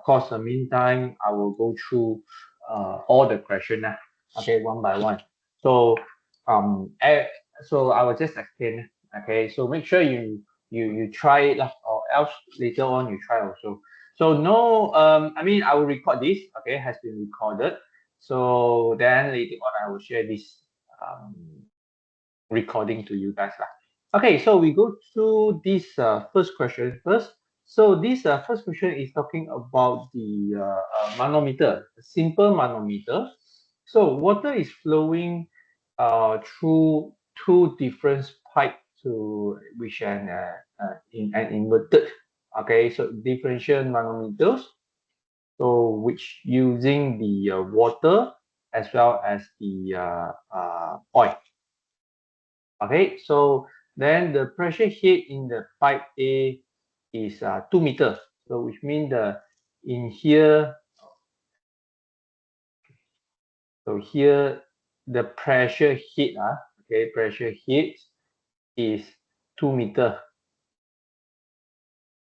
of course, in the meantime, I will go through all the questions, okay, one by one. So so I will just explain. Okay, so make sure you try it lah, or else later on you try also. So no, I mean I will record this. Okay, has been recorded. So then later on I will share this recording to you guys lah. Okay, so we go through this first question first. So this first question is talking about the manometer, a simple manometer. So water is flowing through two different pipe to which in an inverted. Okay, so differential manometers. So which using the water as well as the oil. Okay, so then the pressure head in the pipe A is 2 meters. So which means in here, so here the pressure head, okay, pressure head is 2 meters.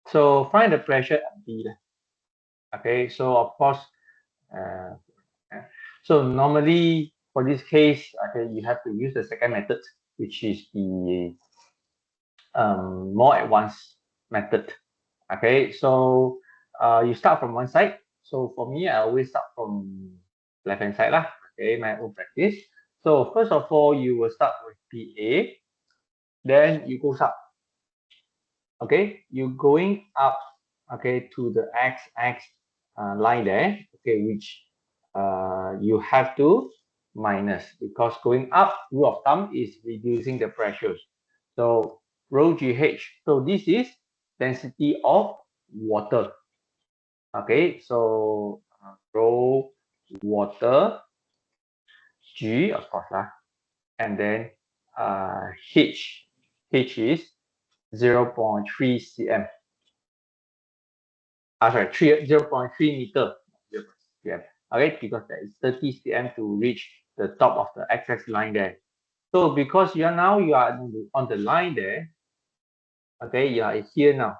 So find the pressure at B. Okay, so of course, so normally for this case, okay, you have to use the second method, which is the more advanced method. Okay, so you start from one side. So for me, I always start from left hand side lah. Okay, my own practice. So first of all, you will start with PA, then you go up. Okay, you going up, okay, to the x line there. Okay, which you have to minus, because going up, rule of thumb is reducing the pressures. So rho GH. So this is density of water. Okay, so rho water G, of course lah, and then H is 0.3 cm. Sorry, 0.3 meter. Okay, because that is 30 cm to reach the top of the x-axis line there. So because you are on the line there, okay, you are here now.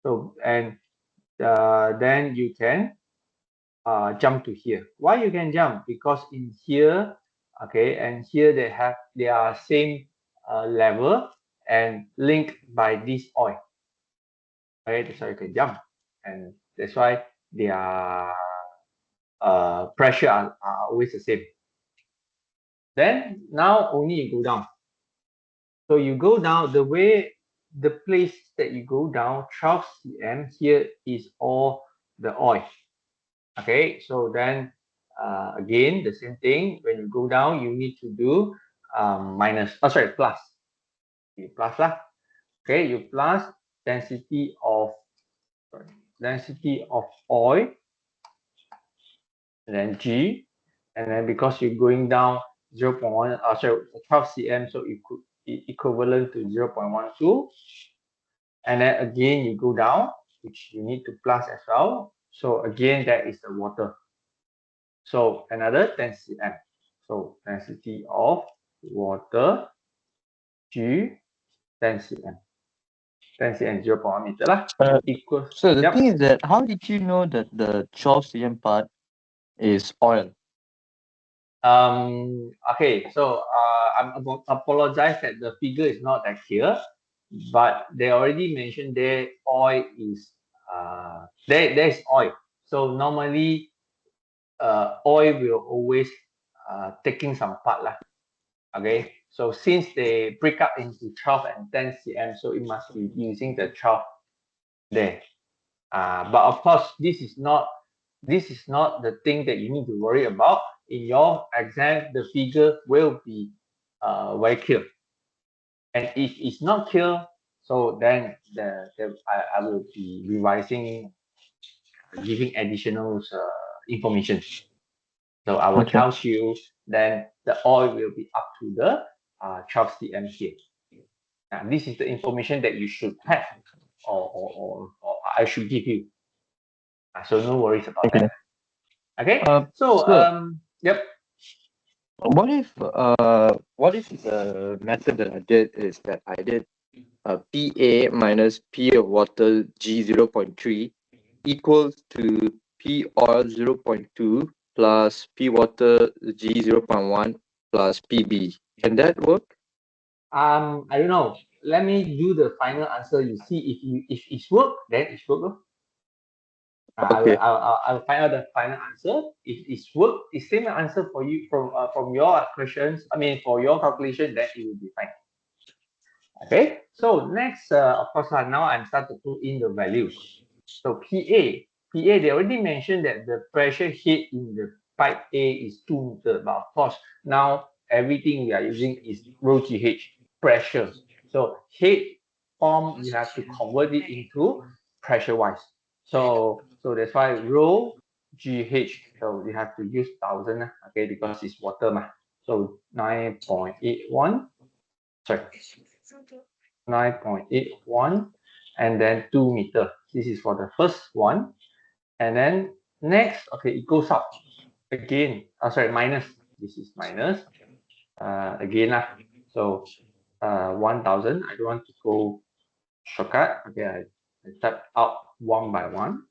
So and then you can jump to here. Why you can jump? Because in here, okay, and here they are same level and linked by this oil. Okay, that's why you can jump, and that's why their pressure are always the same. Then now only you go down. So you go down the place that you go down 12 cm. Here is all the oil. Okay, so then again the same thing. When you go down, you need to do plus. You plus lah. Okay, you plus density of oil, and then G, and then because you're going down 0.1, 12 cm, so it could be equivalent to 0.12, and then again you go down, which you need to plus as well. So again, that is the water. So another 10 cm. So density of water G 10 cm. 10 cm 0.1 meter lah. Equals. So the thing is that how did you know that the 12 cm part is oil? Okay, so I apologize that the figure is not that clear, but they already mentioned there oil is there is oil. So normally oil will always taking some part lah. Okay, so since they break up into 12 and 10 cm, so it must be using the 12 there. But of course, this is not the thing that you need to worry about. In your exam, the figure will be very clear. And if it's not clear, so then I will be revising, giving additional information. So I will tell you, then the oil will be up to the 12 cm here. Now, this is the information that you should have, or I should give you. So no worries about that. Okay. Yep. What if the method that I did is that I did PA minus P of water G 0.3 equals to P oil 0.2 plus P water G 0.1 plus PB. Can that work? I don't know. Let me do the final answer. You see if it's work, then it's work. Lor. Okay. I'll find out the final answer. If it's work, it's same answer for you from your questions. I mean for your calculation, then it will be fine. Okay. So next, of course, now I'm start to put in the values. So PA, they already mentioned that the pressure head in the pipe A is 2 meter, but of course now everything we are using is rho GH pressure. So head form you have to convert it into pressure wise. So that's why rho GH. So we have to use 1000, okay, because it's water ma. So 9.81. Sorry. 9.81 and then 2 meter. This is for the first one. And then next, okay, it goes up again. Sorry, minus. This is minus. Again lah. So 1000. I don't want to go shortcut. Okay, I type out one by one.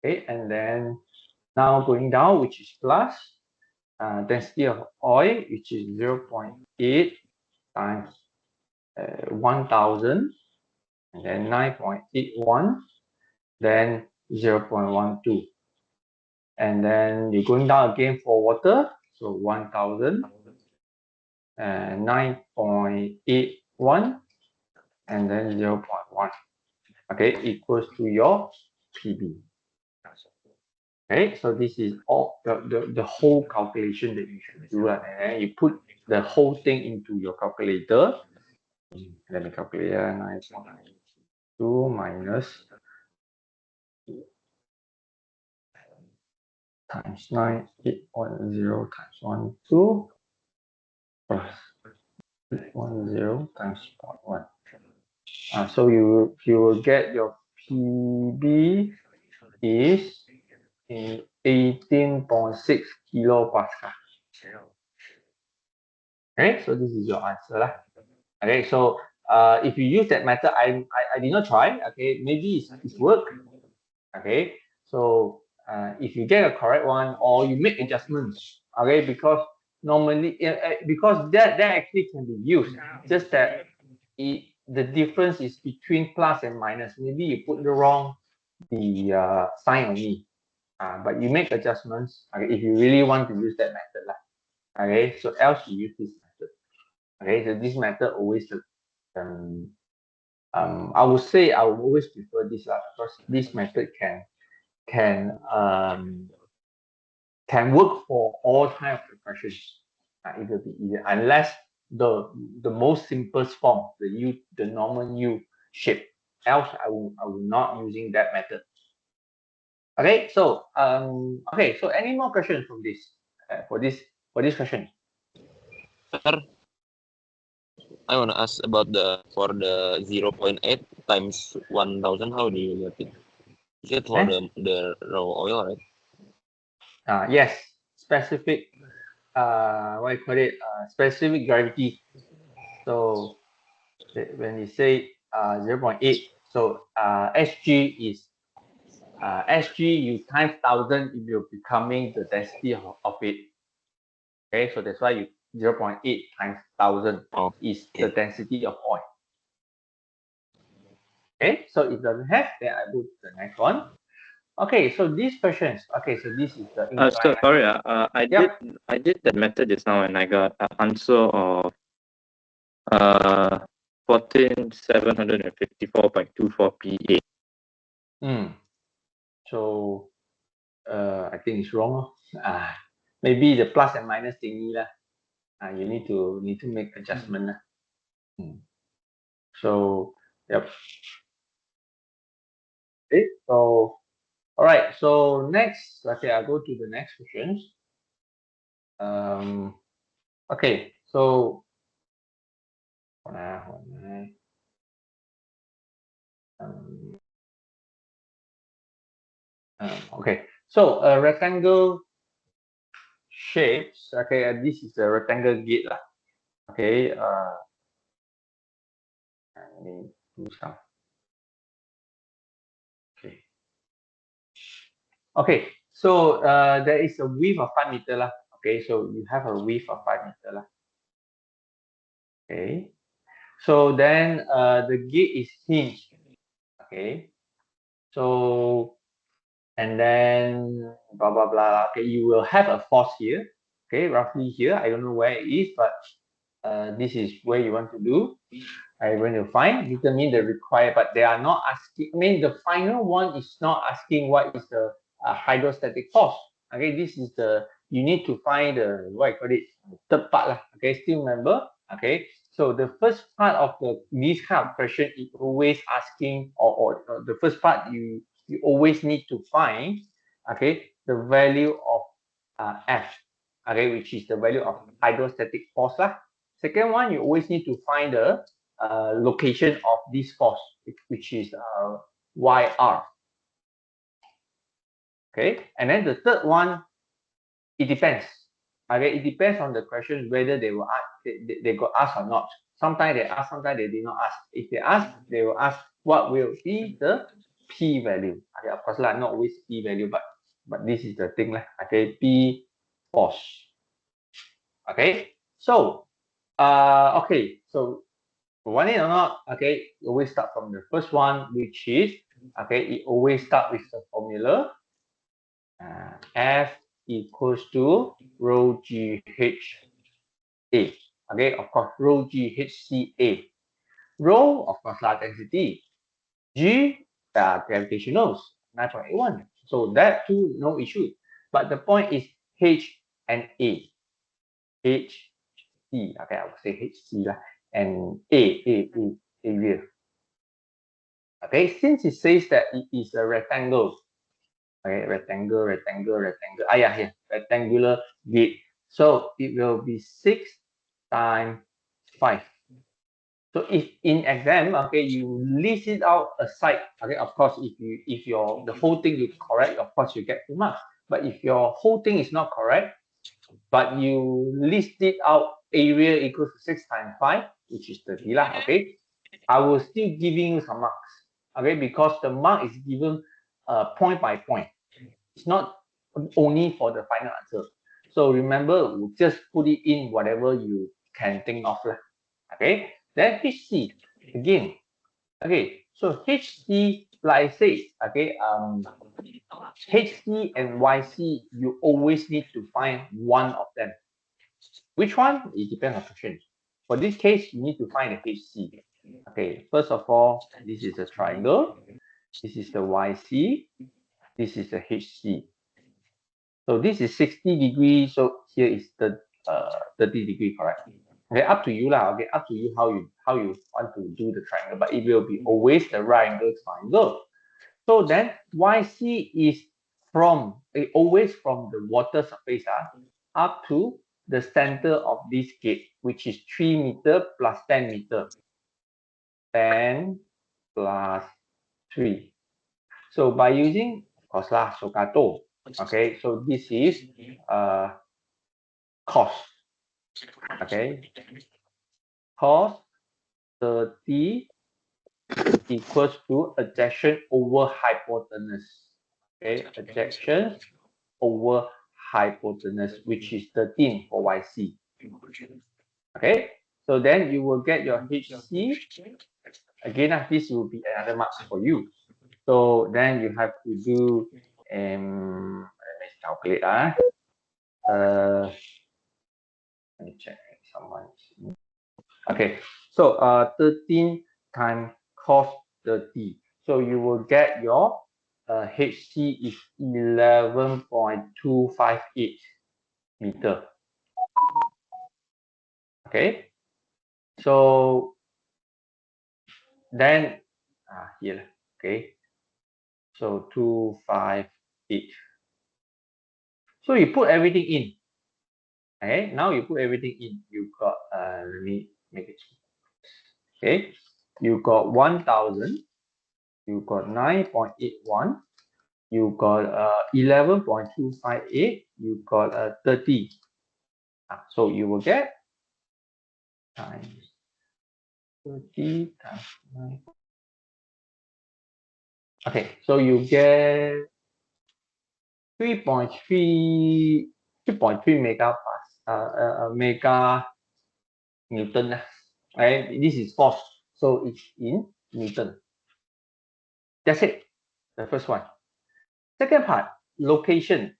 Okay, and then now going down, which is plus. Density of oil, which is 0.8 times 1000, and then 9.81, then 0.12. And then you're going down again for water, so 1000 and 9.81 and then 0.1. Okay, equals to your PB. Okay, so this is all the whole calculation that you should do, and then you put the whole thing into your calculator. Let me calculate 9.2 minus times 9810 times 12 plus 810 times 0.1. So you will get your PB is in 18.6 kilopascal. Okay, so this is your answer lah. Okay, so if you use that method, I did not try. Okay, maybe it's work. Okay, so if you get a correct one or you make adjustments, okay, because normally because that actually can be used, just that the difference is between plus and minus. Maybe you put the wrong sign only, but you make adjustments. Okay, if you really want to use that method lah. Okay, so else you use this method. Okay, so this method always I would say I would always prefer this because this method can work for all type of questions. It will be easier unless the most simplest form, the normal U shape. Else I will not using that method. Okay, so so any more questions from this for this question? Sir, I want to ask about for the 0.8 times 1000. How do you get it? Is it for the raw oil, right? Yes, specific. What you call it? Specific gravity. So when you say 0.8, so SG is SG you times 1000, it will becoming the density of it. Okay, so that's why you 0.8 times 1000 is the density of oil. Okay, so if it doesn't have, then I go to the next one. Okay, so these questions. Okay, so this is the So sorry, I did that method just now and I got an answer of 14754.24 PA. So I think it's wrong. Maybe the plus and minus thingy lah. You need to make adjustment lah. So yep. Okay, so all right, so next, okay, I'll go to the next questions. Okay, so okay, so a rectangle shapes. Okay, this is a rectangle gate lah. Okay, let me do some. Okay, Okay, so there is a width of 5 meter lah. Okay, so you have a width of 5 meter lah. Okay, so then the gate is hinged. Okay, so and then blah blah blah. Okay, you will have a force here. Okay, roughly here. I don't know where it is, but this is where you want to do. I want to find determine the required, but they are not asking. I mean, the final one is not asking what is the hydrostatic force. Okay, this is the you need to find the what I call it third part lah. Okay, still remember? Okay, so the first part of this kind of question is always asking, or the first part you always need to find, okay, the value of F, okay, which is the value of hydrostatic force lah. Second one, you always need to find the location of this force, which is YR. Okay, and then the third one, it depends. Okay, it depends on the question whether they will ask, they got asked or not. Sometimes they ask, sometimes they did not ask. If they ask, they will ask what will be the P value. Okay, of course, not always P value, but this is the thing lah. Okay, P force. Okay, so okay, so want it or not, okay, always start from the first one, which is, okay, it always start with the formula F equals to rho GHA. Okay, of course, rho GHCA. Rho, of course, large density. G, gravitational, 9.81. So that too, no issue. But the point is H and A. H, C, okay, I would say HC lah, and A, area. Okay, since it says that it is a rectangle, okay, rectangle. Yeah, here, rectangular gate. So it will be 6 times 5. So if in exam, okay, you list it out aside, okay, of course, if the whole thing is correct, of course you get 2 marks. But if your whole thing is not correct, but you list it out, area equals to 6 times 5, which is 30 lah, okay, I will still giving you some marks, okay, because the mark is given point by point. It's not only for the final answer. So remember, we'll just put it in whatever you can think of. Okay, then HC again. Okay, so HC, like I said, okay, HC and YC, you always need to find one of them. Which one? It depends on the question. For this case, you need to find the HC. Okay, first of all, this is a triangle. This is the YC. This is the HC. So this is 60 degrees. So here is the 30 degree, correct? Okay, up to you lah. Okay, up to you how you want to do the triangle, but it will be always the right angle triangle. So then YC is always from the water surface up to the center of this gate, which is 3 meter plus 10 meter. 10 plus 3. So by using, of course lah, Sokato. Okay, so this is cos. Okay, cos 30 equals to adjection over hypotenuse. Okay, adjection over hypotenuse, which is 13 for YC. Okay, so then you will get your HC. Again, this will be another mark for you. So then you have to do, let me calculate. Let me check someone. Okay, so 13 times cos 30. So you will get your HC is 11.258 meter. Okay, so then here, okay, so 258. So you put everything in. Okay, now you put everything in. You got let me make it. Okay, you got 1000. You got 9.81. You got 11.258. You got 30. So you will get times 30 times 9. Okay, so you get 3.3 mega mega Newton. Right? This is force, so it's in Newton. That's it. The first one. Second part, location.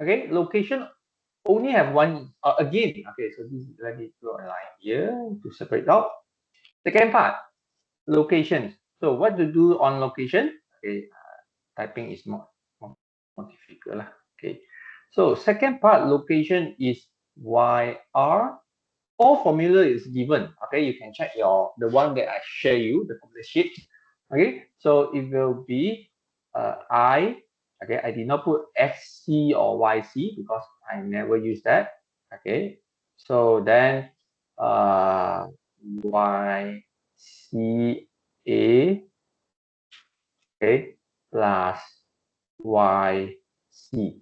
Okay, location only have one again. Okay, so this let me draw a line here to separate out. Second part, location. So what to do on location? Okay, typing is more difficult lah. Okay, so second part, location is YR. All formula is given. Okay, you can check the one that I share you, the formula sheet. Okay, so it will be I. Okay, I did not put XC or YC because I never use that. Okay, so then YCA, okay, plus YC.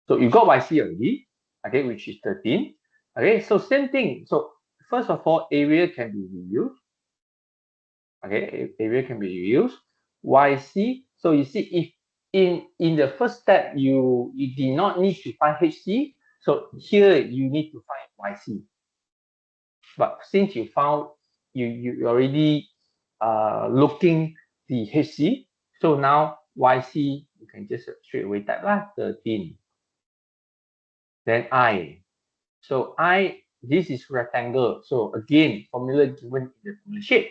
So you got YC already, okay, which is 13. Okay, so same thing. So first of all, area can be reused. Okay, area can be reused. YC. So you see, if in the first step you did not need to find HC, so here you need to find YC. But since you found you already looking the HC, so now YC you can just straight away type lah 13. Then I. So I, this is rectangle. So again, formula given in the formula sheet.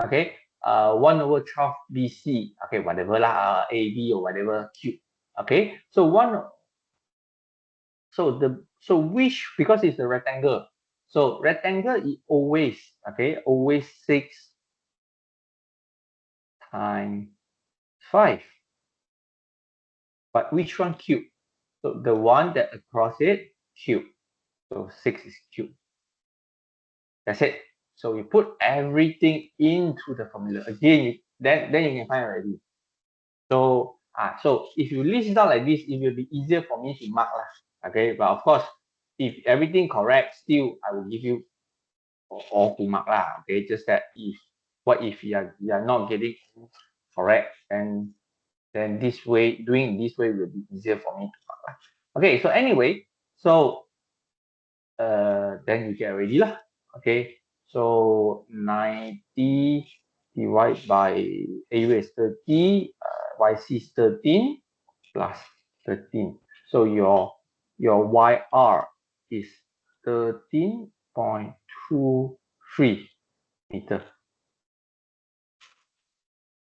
Okay, 1/12 BC. Okay, whatever lah, AB or whatever cube. Okay, so which, because it's a rectangle. So rectangle is always, okay, always 6 times 5. But which one cube? So the one that across it, cube. So 6 is cube. That's it. So you put everything into the formula. Again, then you can find already. So so if you list it out like this, it will be easier for me to mark lah. Okay, but of course, if everything correct, still I will give you all to mark lah. Okay, just that if you are not getting correct, then this way, doing this way will be easier for me to mark lah. Okay, so anyway, so then you get already lah. Okay, so 90 divided by area is 30, YC is 13 plus 13. So your YR is 13.23 meter.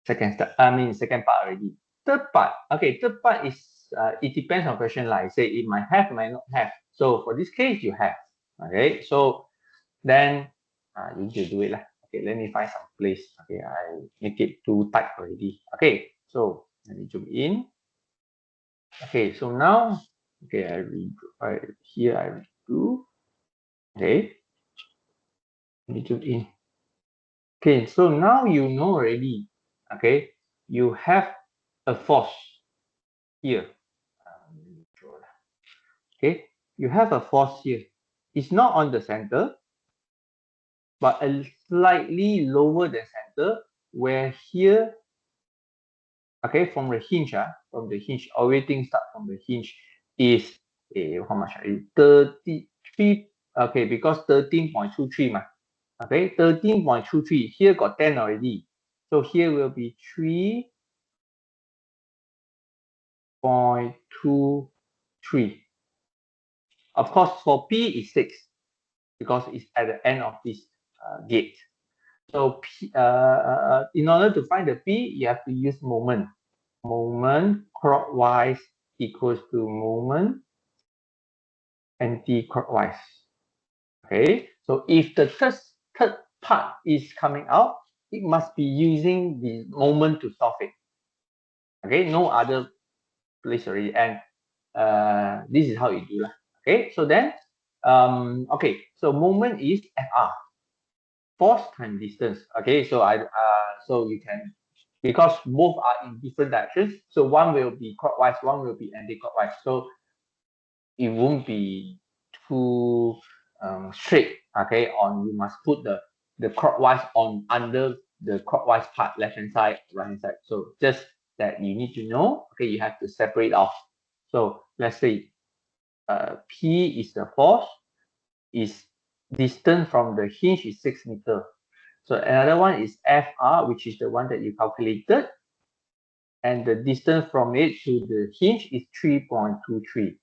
Second step, second part already. Third part, okay, third part is it depends on question like say it might have, might not have. So for this case, you have. Okay, so then you need to do it lah. Okay, let me find some place. Okay, I make it too tight already. Okay, so let me zoom in. Okay, so now, okay, I redo. Okay, let me zoom in. Okay, so now you know already. Okay, you have a force here. Okay, you have a force here. It's not on the center, but a slightly lower than center, where here, okay, from the hinge, everything start from the hinge is how much? 33. Okay, because 13.23 ma. Okay, 13.23. Here got 10 already. So here will be 3.23. Of course, for P is 6 because it's at the end of this gate. So P, in order to find the P, you have to use moment. Moment clockwise equals to moment anti-clockwise. Okay, so if the third part is coming out, it must be using the moment to solve it. Okay, no other place already, and this is how you do lah. Okay, so then okay, so moment is FR, force times distance. Okay, so so you can, because both are in different directions, so one will be clockwise, one will be anti-clockwise, so it won't be too straight. Okay, you must put the clockwise on under the clockwise part, left hand side, right hand side. So just that you need to know. Okay, you have to separate off. So let's say P is the force, is distance from the hinge is 6 meters. So another one is FR, which is the one that you calculated, and the distance from it to the hinge is 3.23.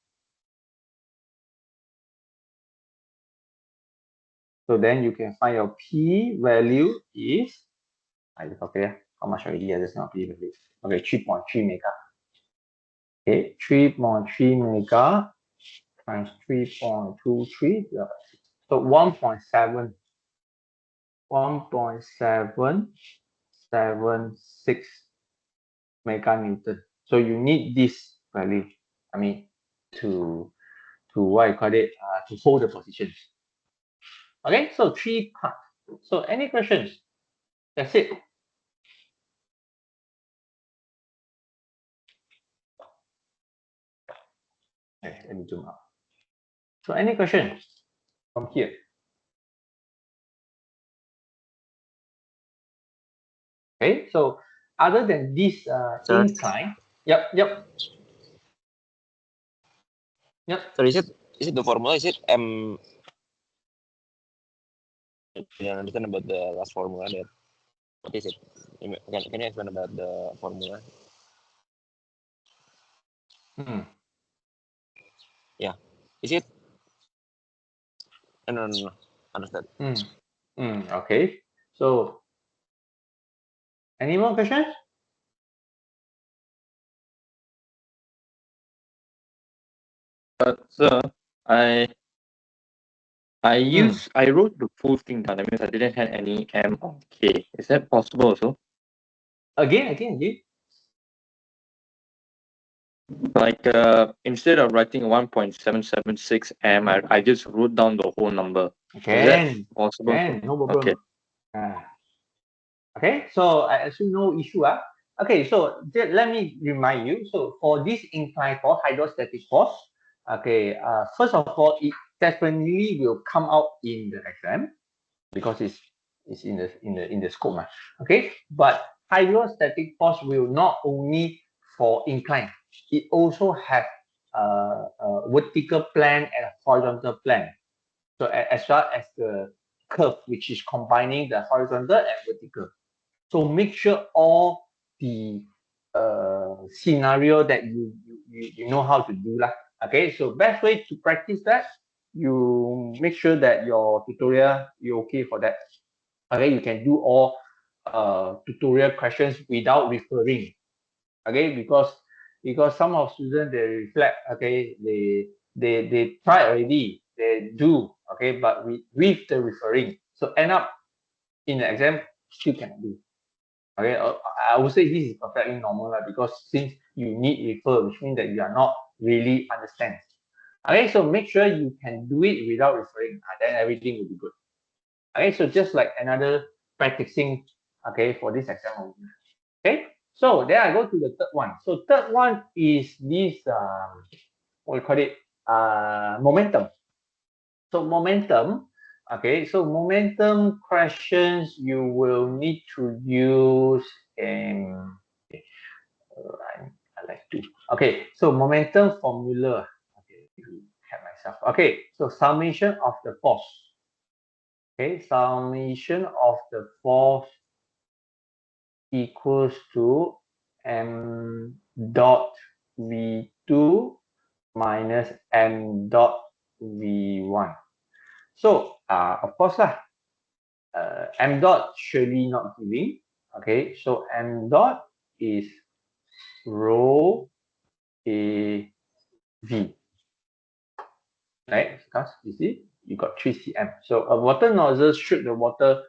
So then you can find your P value is, okay, how much already? There's not P value. Okay, 3.3 mega. Okay, 3.3 mega times 3.23. So 1.7, 1.776 meganewton. So you need this value. I mean, to what you call it, to hold the position. Okay, so 3 parts. So any questions? That's it. Okay, let me zoom out. So any questions from here? Okay, so other than this Sir? incline, yep. So is it the formula? Is it M? I didn't understand about the last formula there. What is it? Can you explain about the formula? Yeah. Is it? No. Understand. Okay. So any more questions? Sir, I wrote the full thing down. That means I didn't have any M or K. Is that possible also? Again. Like instead of writing 1.776 M, I just wrote down the whole number. Is that possible? Can, no problem. Okay. Okay, so I assume no issue. Okay, so let me remind you. So for this incline force, hydrostatic force, okay, first of all, it definitely will come out in the exam because it's in the scope. Okay, but hydrostatic force will not only for incline, it also have a vertical plane and a horizontal plane. So as well as the curve, which is combining the horizontal and vertical. So make sure all the scenario that you know how to do lah. Okay, so best way to practice that, you make sure that your tutorial you're okay for that. Okay, you can do all tutorial questions without referring. Okay, because some of students they reflect. Okay, they try already, they do. Okay, but with the referring, so end up in the exam still cannot do. Okay, I would say this is perfectly normal because since you need refer, which means that you are not really understand. Okay, so make sure you can do it without referring, then everything will be good. Okay, so just like another practicing, okay, for this exam. Okay, so then I go to the third one. So third one is this, what we call it, momentum. So momentum, okay, so momentum questions you will need to use I like to. Okay, so momentum formula. Okay, help myself. Okay, so summation of the force. Okay, summation of the force equals to m dot v2 minus m dot v1. So of course m dot surely not giving. Okay, so m dot is rho a v. Right, because you see you got 3 cm. So a water nozzle shoot the water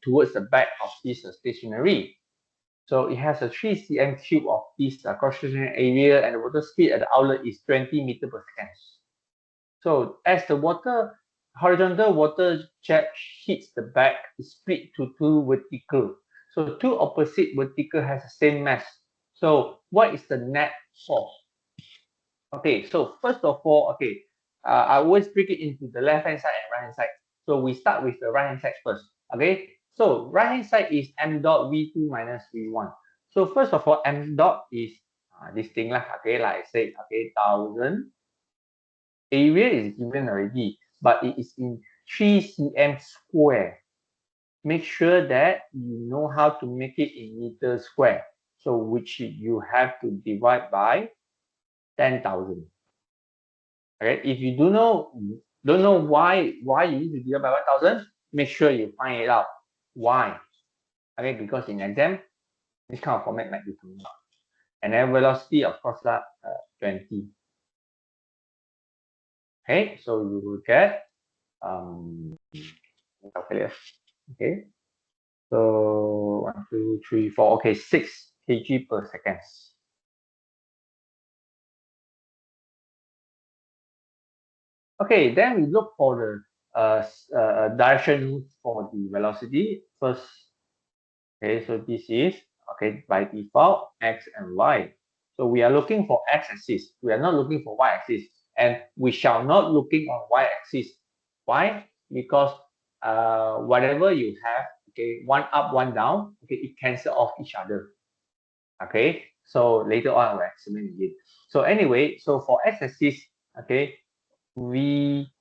towards the back of this stationary. So it has a 3 cm cube of this cross-sectional area, and the water speed at the outlet is 20 meter per second. So as the horizontal water jet hits the back, it split to two vertical. So two opposite vertical has the same mass. So what is the net force? Okay, so first of all, okay, I always break it into the left hand side and right hand side. So we start with the right hand side first. Okay, so right hand side is m dot v2 minus v1. So first of all, m dot is this thing lah. Okay, like I said, okay, 1,000. Area is given already, but it is in 3 cm square. Make sure that you know how to make it in meters square. So which you have to divide by 10,000. Okay, if you don't know why you need to divide by 1,000, make sure you find it out. Why? Okay, because in exam, this kind of format might be coming out. And then velocity, of course, 20. Okay, so you will get calculate. Okay, so 1, 2, 3, 4. Okay, 6 kg per second. Okay, then we look for the direction for the velocity first. Okay, so this is okay by default x and y. So we are looking for x-axis. We are not looking for y-axis, and we shall not looking on y-axis. Why? Because whatever you have, okay, one up, one down, okay, it cancel off each other. Okay, so later on I will explain again. So anyway, so for x-axis, okay, we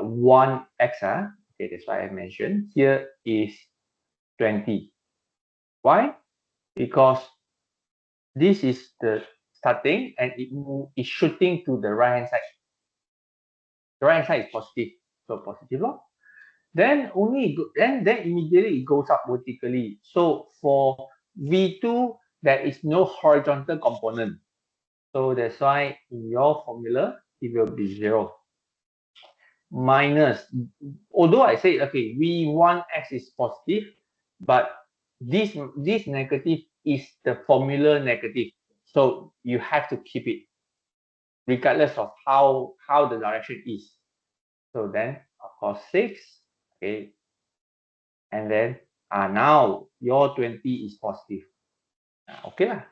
one x, okay, that's why I mentioned here is 20. Why? Because this is the starting and it is shooting to the right hand side. The right hand side is positive, so positive lor. Then then immediately it goes up vertically. So for V2, there is no horizontal component. So that's why in your formula it will be 0. Minus, although I say okay, V1 x is positive, but this negative is the formula negative. So you have to keep it regardless of how the direction is. So then of course 6, okay, and then now your 20 is positive. Okay lah.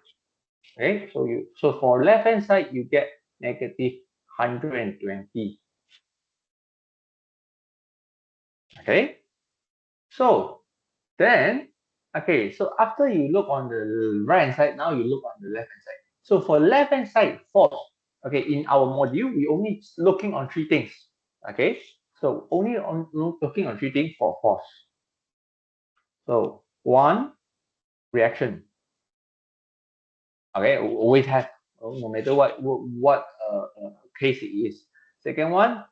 Okay, so for left hand side you get negative 120. Okay, so then okay, so after you look on the right hand side, now you look on the left hand side. So for left hand side force, okay, in our module we only looking on 3 things. Okay, so only on looking on 3 things for force. So 1, reaction. Okay, always have, no matter what case it is. Second one,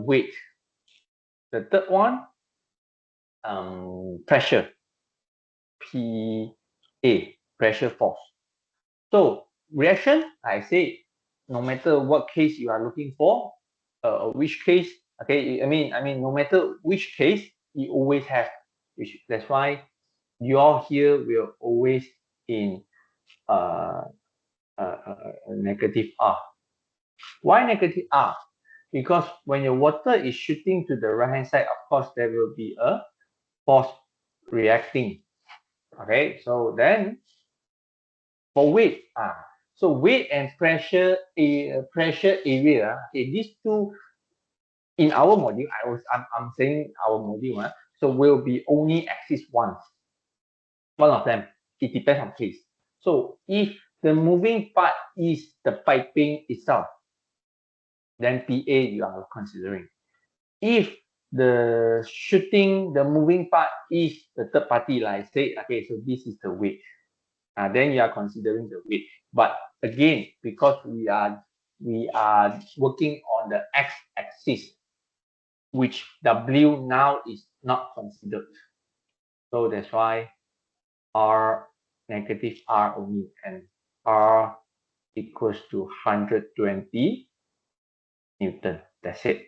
weight. The third one, pressure. PA, pressure force. So reaction, I say, no matter what case you are looking for, which case, okay, I mean, no matter which case, you always have. That's why your here will always in negative R. Why negative R? Because when your water is shooting to the right hand side, of course, there will be a force reacting. Okay, so then for weight, so weight and pressure area, okay, these two in our module, I'm saying our module, so will be only axis once. One of them. It depends on case. So if the moving part is the piping itself, then PA you are considering. If the moving part is the third party, like I said, okay, so this is the weight. Then you are considering the weight. But again, because we are working on the x-axis, which W now is not considered. So that's why R negative R only, and R equals to 120 Newton. That's it.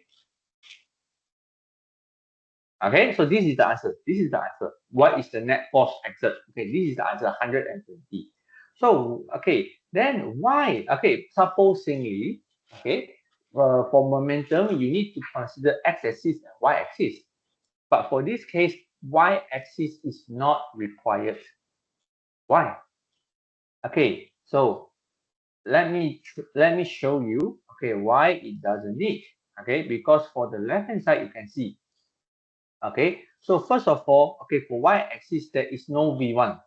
Okay, so this is the answer. This is the answer. What is the net force exert? Okay, this is the answer, 120. So, okay, then why? Okay, supposingly, okay, for momentum, you need to consider x-axis and y-axis. But for this case, y-axis is not required. Why? Okay, so let me show you, okay, why it doesn't need. Okay, because for the left-hand side, you can see. Okay, so first of all, okay, for y-axis, there is no V1.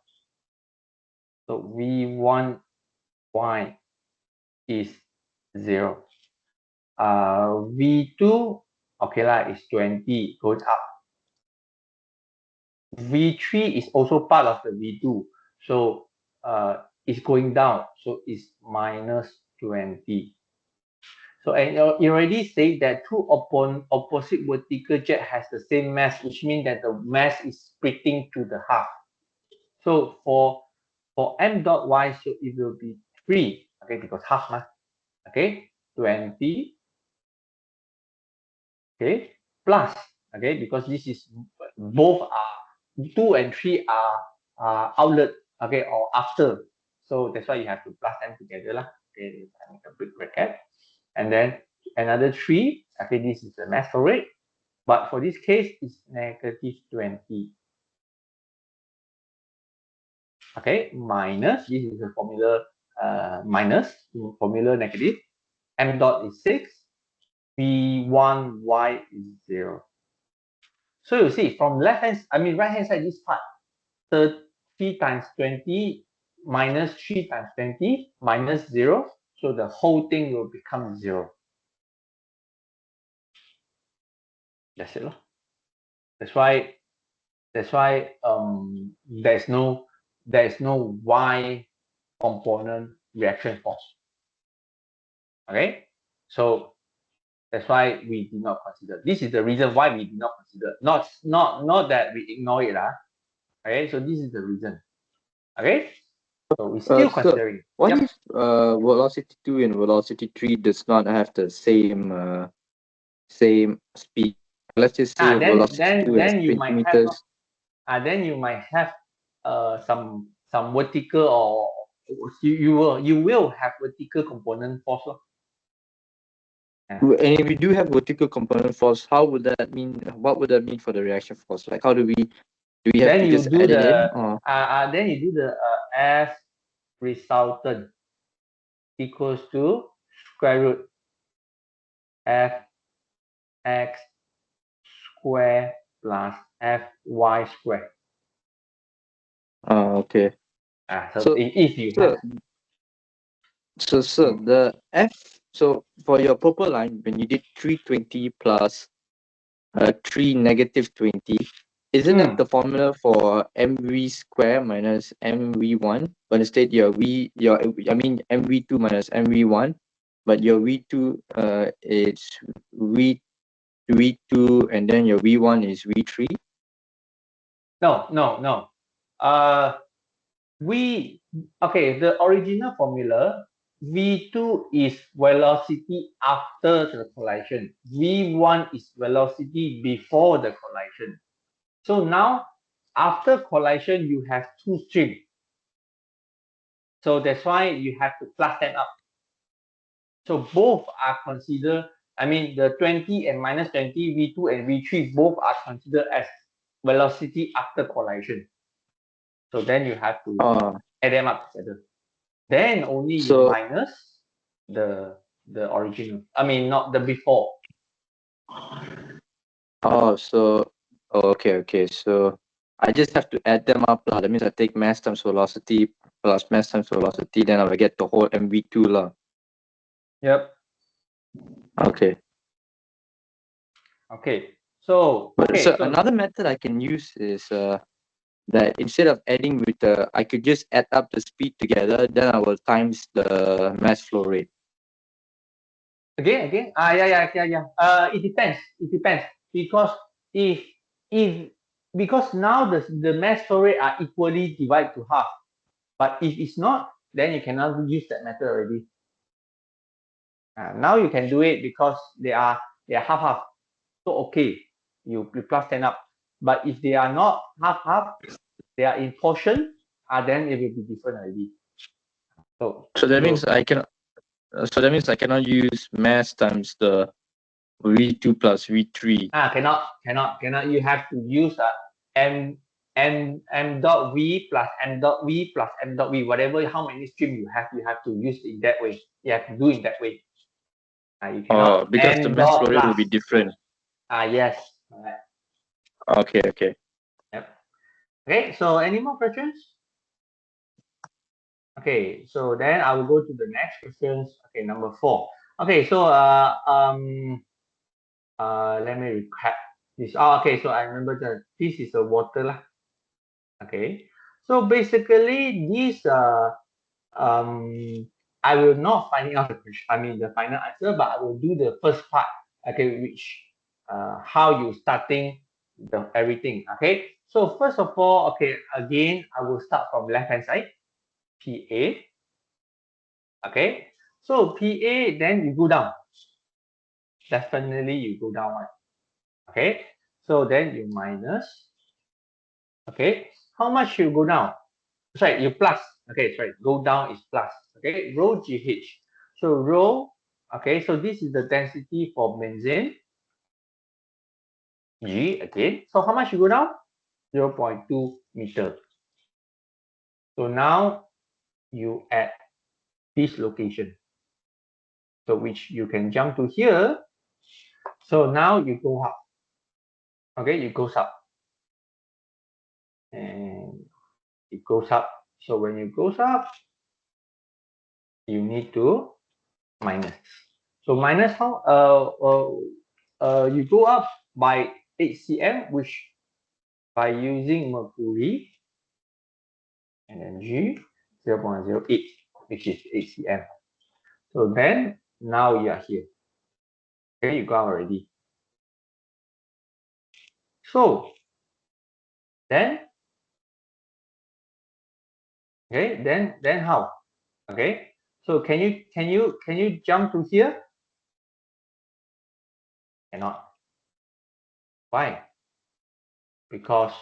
So V1 Y is 0. V2, okay lah, is 20, goes up. V3 is also part of the V2. So it's going down. So it's minus 20. So and it already said that two opposite vertical jet has the same mass, which means that the mass is splitting to the half. So for m dot y, so it will be 3, okay, because half mass, okay, 20, okay, plus, okay, because this is both are 2 and 3 are outlet, okay, or after. So that's why you have to plus them together lah. Okay, I make a big bracket, and then another 3. Okay, this is the mass flow rate, but for this case, it's negative 20. Okay, minus, this is the formula minus, formula negative, m dot is 6, v1 y is 0. So you see from left hand, right hand side, this part, 30 times 20 minus 3 times 20 minus 0. So the whole thing will become 0. That's it. That's why there's no y component reaction force. Okay, so that's why we did not consider. This is the reason why we did not consider. Not that we ignore it. Okay, so this is the reason. Okay, so we're still considering. What if velocity 2 and velocity 3 does not have the same same speed? Let's just say velocity 2 has 20 meters. Then you might have some vertical, or you will have vertical component force. And if we do have vertical component force, how would that mean? What would that mean for the reaction force? Like, how do we have then to you just do add it in? the then you do the F resultant equals to square root f x square plus fy square. Okay. So if you have. So the F, so for your purple line, when you did 320 plus 3 negative 20, isn't that the formula for mv square minus mv1? But instead mv2 minus mv1, but your v2 is v2, and then your v1 is v3. No. The original formula, v2 is velocity after the collision, v1 is velocity before the collision. So now after collision you have two streams, so that's why you have to plus them up. So both are considered, the 20 and minus 20, v2 and v3, both are considered as velocity after collision. So then you have to add them up together. Then only you minus the original. Not the before. Okay. So I just have to add them up. That means I take mass times velocity plus mass times velocity, then I will get the whole mv2 lah. Yep. Okay. So another method I can use is that instead of adding with I could just add up the speed together, then I will times the mass flow rate. Again. Yeah. It depends. Because because now the mass flow rate are equally divided to half. But if it's not, then you cannot use that method already. Now you can do it because they are half. So okay, you plus 10 up. But if they are not half, they are in portion, then it will be different already. So that means I cannot. So that means I cannot use mass times the v2 plus v3. Cannot. You have to use m dot v plus m dot v plus m dot v. Whatever, how many streams you have to use it that way. You have to do it that way. You cannot. Because the mass flow rate will be different. Yes. Okay. Yep. Okay. So any more questions? Okay, so then I will go to the next questions. Okay, number 4. Okay, so let me recap this. Oh, okay, so I remember that this is a water lah. Okay, so basically this I will not find out the question, I mean the final answer, but I will do the first part. Okay, which how you starting the everything. Okay, so first of all, okay, again I will start from left hand side, PA. Okay, so PA, then you go down. Definitely you go down one. Okay, so then you minus. Okay, how much you go down? Sorry, you plus. Okay, sorry, go down is plus. Okay, rho GH. So rho, okay, so this is the density for benzene. G again. So how much you go down? 0.2 meter. So now you add this location. So which you can jump to here. So now you go up. Okay, you goes up. And it goes up. So when it goes up, you need to minus. So minus how? You go up by 8 cm, which by using mercury, and then G 0.08, which is 8 cm. So then now you are here. Okay, you got already. So then, okay, then how? Okay, so can you jump to here? Cannot. Why? Because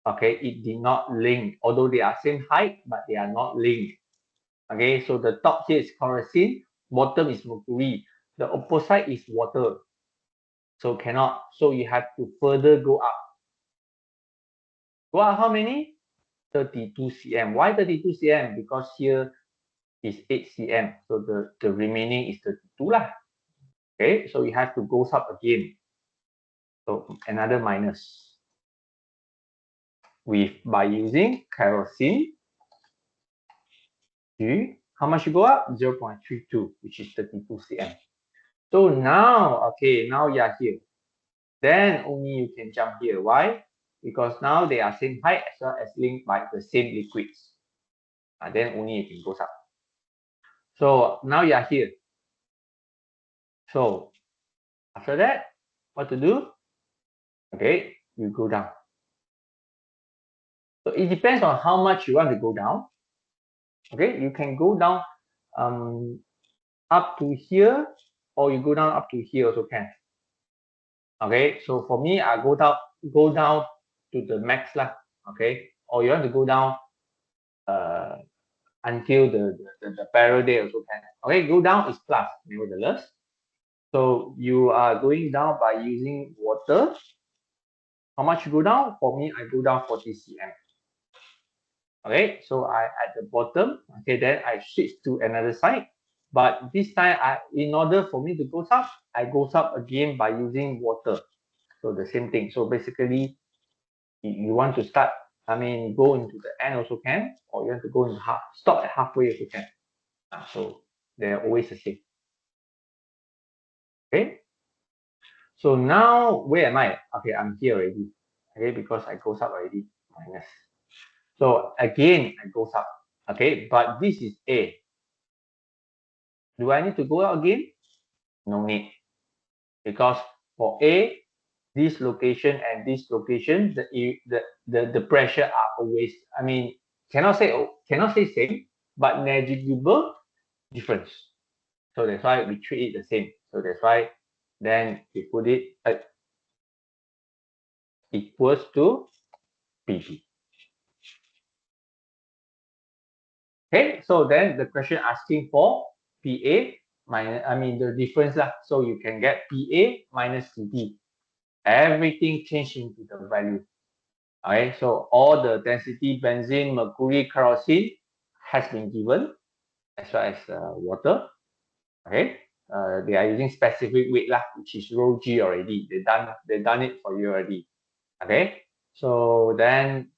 okay, it did not link, although they are same height, but they are not linked. Okay, so the top here is kerosene, bottom is mercury, the opposite is water, so cannot. So you have to further go up. Go up how many? 32 cm. Why 32 cm? Because here is 8 cm, so the remaining is 32 lah. Okay, so you have to go up again. So another minus with by using kerosene. How much you go up? 0.32, which is 32 cm. So now, okay, now you are here. Then only you can jump here. Why? Because now they are same height as well as linked by the same liquids. And then only you can go up. So now you are here. So after that, what to do? Okay, you go down. So it depends on how much you want to go down. Okay, you can go down up to here, or you go down up to here also can. Okay, so for me, I go down to the max lah. Okay, or you want to go down until the barrel there also can. Okay, go down is plus nevertheless. So you are going down by using water. How much you go down? For me, I go down 40 cm. Okay, so I at the bottom. Okay, then I switch to another side. But this time, in order for me to go up, I go up again by using water. So the same thing. So basically, you want to start, I mean, go into the end also can, or you want to go into stop at halfway also can. So they're always the same. Okay. So now where am I? Okay, I'm here already. Okay, because I goes up already minus. So again, I goes up. Okay, but this is A. Do I need to go out again? No need, because for A, this location and this location, the pressure are always, I mean, cannot say same, but negligible difference. So that's why we treat it the same. So that's why then we put it equals to PP. Okay, so then the question asking for PA minus, I mean the difference lah. So you can get PA minus CP. Everything changed into the value. Okay, so all the density, benzene, mercury, kerosene has been given, as well as water. Okay, they are using specific weight lah, which is rho G already. They done it for you already. Okay, so then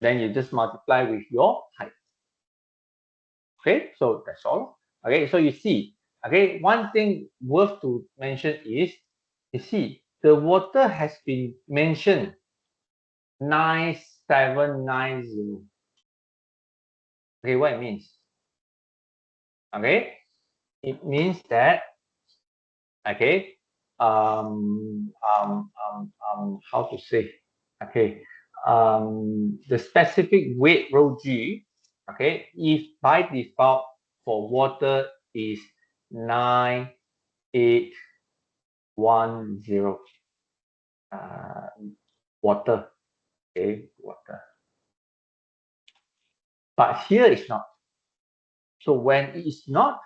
Then you just multiply with your height. Okay, so that's all. Okay, so you see, okay, one thing worth to mention is, you see, the water has been mentioned 9790. Okay, what it means? Okay, it means that, okay, how to say, okay, the specific weight rho g, okay, if by default for water is 9810, water, okay, water, but here it's not. So when it is not,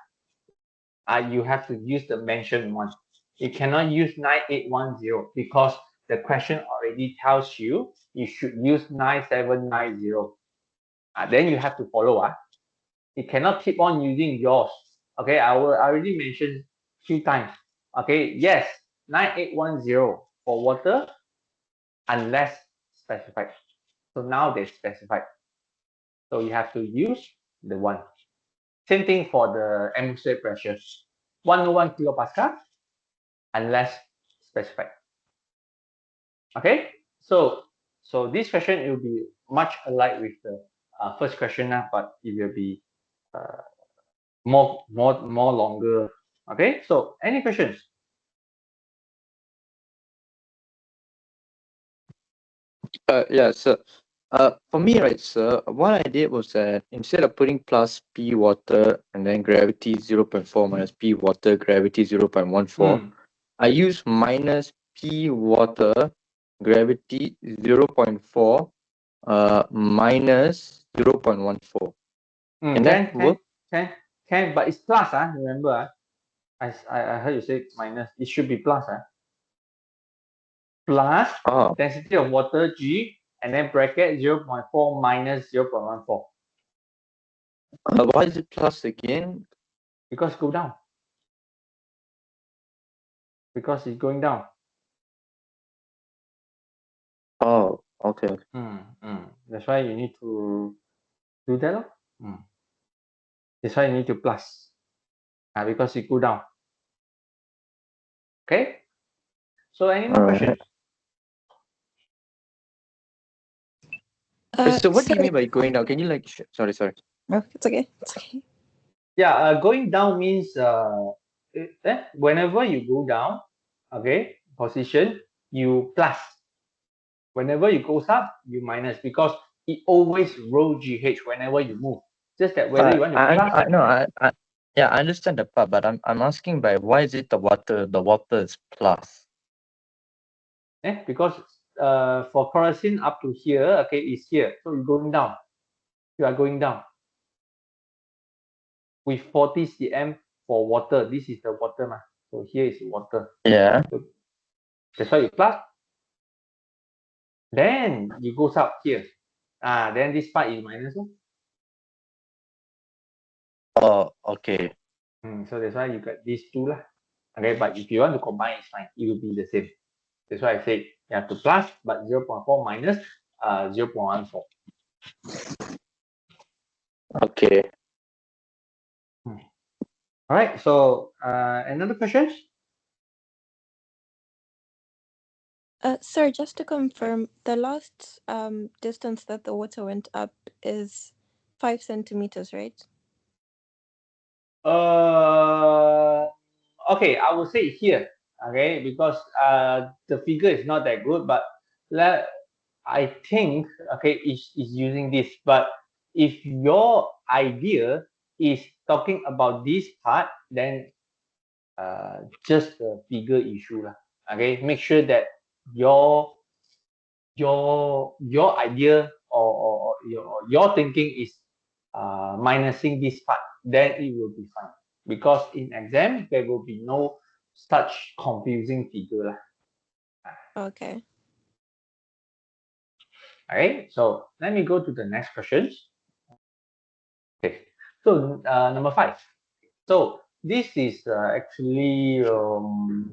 you have to use the mentioned one. You cannot use 9810 because the question already tells you you should use 9790. Then you have to follow. You cannot keep on using yours. Okay, I already mentioned a few times. Okay, yes, 9810 for water unless specified. So now they specified. So you have to use the one. Same thing for the atmospheric pressure. 101 kilopascal unless specified. Okay, so this question will be much alike with the first question, but it will be more longer. Okay, so any questions? Yeah, sir. For me, right, sir, what I did was that instead of putting plus P water and then gravity 0.4 minus P water, gravity 0.14, I use minus P water, gravity 0.4, minus 0.14. Can that work? Can, but it's plus, remember, I heard you say minus, it should be plus, plus Oh, density of water G, and then bracket 0.4 minus 0.14, why is it plus again? because go down. Because it's going down. Oh, okay. That's why you need to do that. That's why you need to plus. Because it go down. Okay? So any more Alright. questions? So what do you Sorry. mean by going down? Can you like, sorry. No, it's okay. It's okay. Yeah, going down means whenever you go down, okay, position, you plus. Whenever you goes up, you minus, because it always rho GH whenever you move. Just that whether you want to plus. I know, yeah, I understand the part, but I'm asking by why is it the water is plus? Because for kerosene up to here, okay, is here. So you're going down. You are going down. With 40 cm for water. This is the water. So here is water. Yeah. So that's why you plus. Then you goes up here. Then this part is minus. Oh, okay. So that's why you got these two lah. Okay, but if you want to combine, it's fine. It will be the same. That's why I say you have to plus, but 0.4 minus 0.14. Okay. All right. So another questions? Sir, just to confirm, the last distance that the water went up is 5 centimeters, right? Okay, I will say here, okay, because the figure is not that good, but I think, okay, is using this. But if your idea is talking about this part, then just the figure issue lah. Okay, make sure that your idea or your thinking is minusing this part, then it will be fine. Because in exam there will be no such confusing figure lah. Okay. Okay, so let me go to the next questions. Okay, so number 5. So this is actually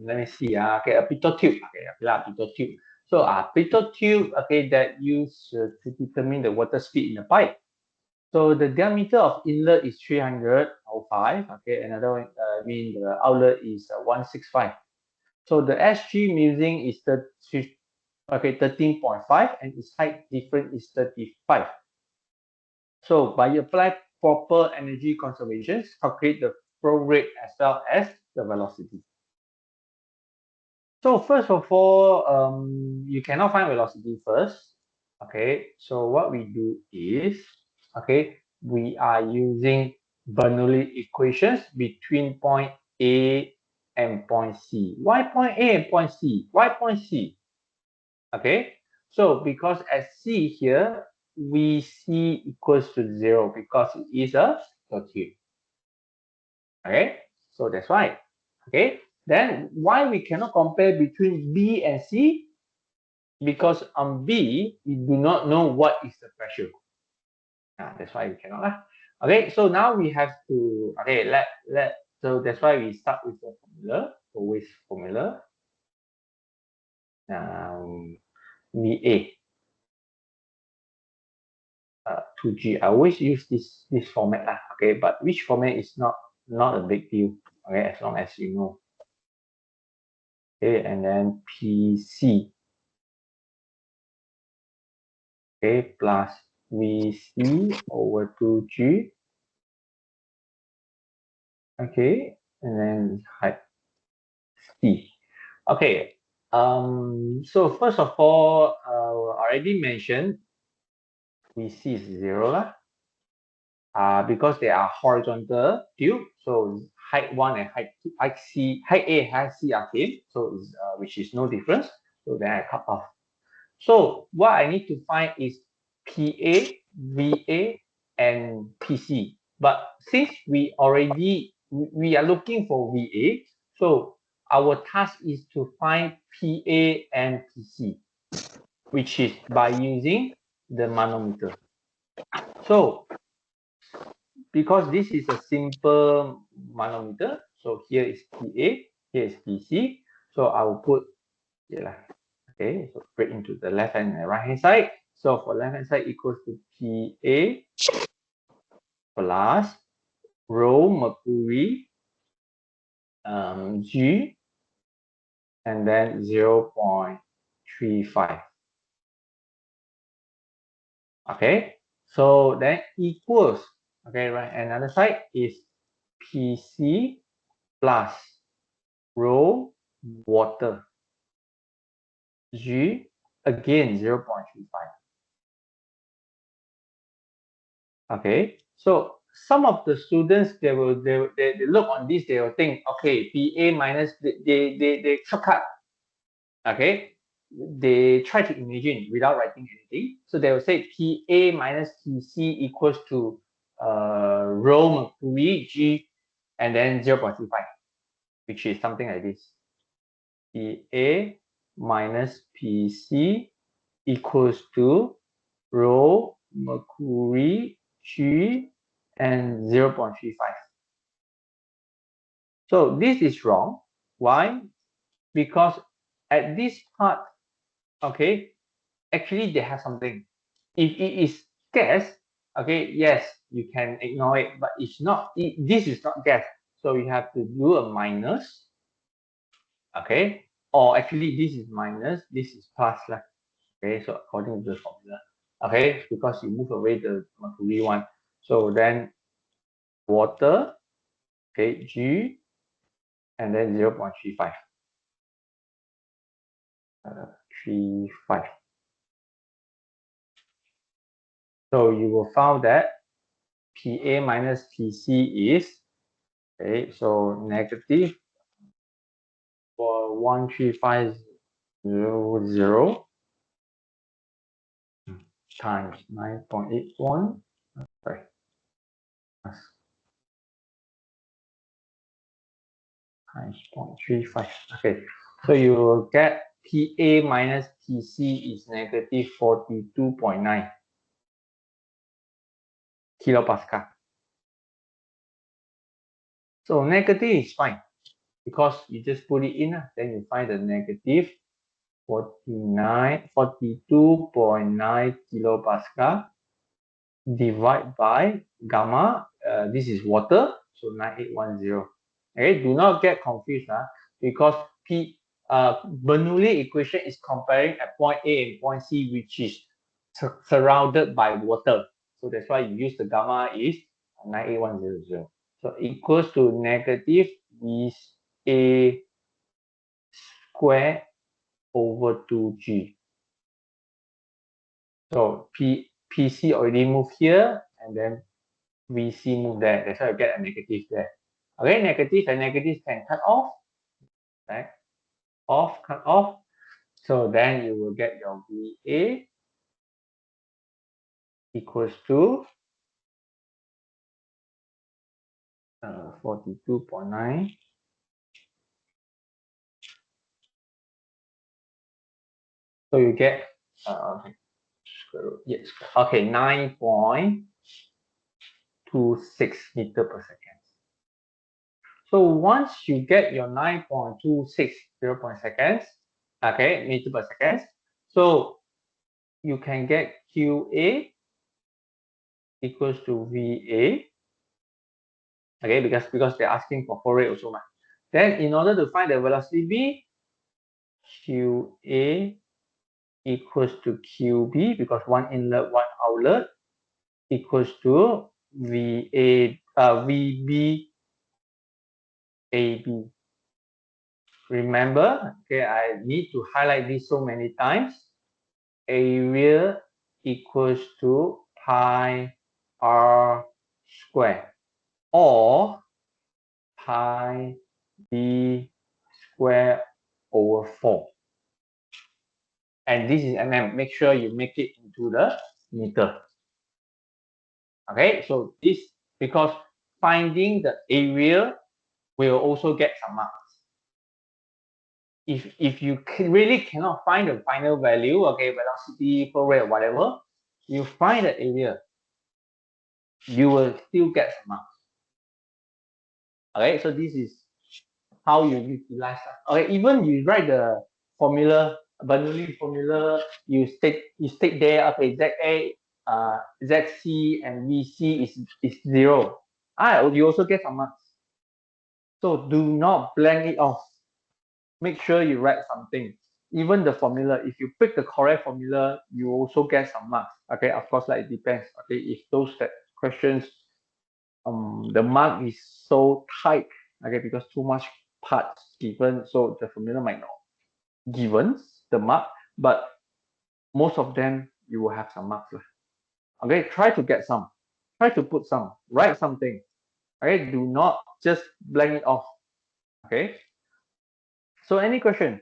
let me see. Okay, a pitot tube. Okay, a pitot tube. So pitot tube, okay, that used to determine the water speed in the pipe. So the diameter of inlet is 305, okay, another one, the outlet is 165. So the SG I'm using is 13.5, and its height difference is 35. So by apply proper energy conservation, calculate the flow rate as well as the velocity. So first of all, you cannot find velocity first. Okay, so what we do is, okay, we are using Bernoulli equations between point A and point C. Why point A and point C? Why point C? Okay, so because at C here, we C equals to 0 because it is a circuit. Okay, so that's why. Okay, then why we cannot compare between B and C? Because on B, we do not know what is the pressure. That's why we cannot. Okay, so now we have to, okay, so that's why we start with the formula, always formula. VA. 2G. I always use this format lah. Okay, but which format is not a big deal. Okay, as long as you know. Okay, and then PC. Okay, plus VC over 2G. Okay, and then height C. Okay. So first of all, already mentioned VC is 0 lah. Because they are horizontal tube, so height 1 and height A and height C are same, so which is no difference. So then I cut off. So what I need to find is PA, VA, and PC. But since we are looking for VA, so our task is to find PA and PC, which is by using the manometer. So because this is a simple manometer, so here is PA, here is PC. So I will put here. Okay, so break into the left hand and right hand side. So for left hand side equals to PA plus rho mercury G and then 0.35. Okay, so then equals, okay, right, another side is PC plus rho water G, again 0.35. Okay, so some of the students they look on this, they will think, okay, PA minus they shortcut. Okay, they try to imagine without writing anything. So they will say PA minus PC equals to rho mercury G and then 0.35, which is something like this. PA minus PC equals to rho mercury G and 0.35. So this is wrong. Why? Because at this part, okay, actually they have something. If it is gas, okay, yes, you can ignore it, but it's not, this is not gas. So you have to do a minus, okay, or actually this is minus, this is plus, okay, so according to the formula, okay, because you move away the mercury one. So then water, okay, G, and then 0.35. 35. So you will find that PA minus PC is, okay, so negative for 13500 times 9.81, sorry, times 0.35. Okay, so you will get PA minus PC is negative 42.9 kilopascal. So negative is fine because you just put it in, then you find the negative 42.9 kilopascal divided by gamma. This is water, so 9810. Okay, do not get confused, because Bernoulli equation is comparing at point A and point C, which is surrounded by water. So that's why you use the gamma is 98100. So equals to negative VA square over 2G. So PC already moved here, and then VC move there. That's why you get a negative there. Okay, negative and negative can cut off, right? Cut off. So then you will get your VA equals to 42.9. So you get okay, yes, okay, 9.26 meter per second. So once you get your 9.26 seconds, okay, meter per second, so you can get QA equals to VA, okay, because they're asking for flow rate also. Then in order to find the velocity V, QA equals to QB, because one inlet, one outlet, equals to VB AB. Remember, okay, I need to highlight this so many times. Area equals to pi r square, or pi d square over 4. And this is mm. Make sure you make it into the meter. Okay, so this, because finding the area will also get some marks. If you really cannot find the final value, okay, velocity, flow rate, whatever, you find the area, you will still get some marks. Okay, so this is how you utilize that. Okay, even you write the formula, Bernoulli formula, you state there, okay, ZA, ZC and VC is 0. You also get some marks. So do not blank it off. Make sure you write something. Even the formula, if you pick the correct formula, you also get some marks. Okay, of course, like it depends. Okay, if those questions, the mark is so tight, okay, because too much parts given, so the formula might not given the mark, but most of them you will have some marks. Okay, try to get some, try to put some, write something. Okay, do not just blank it off. Okay, so any question?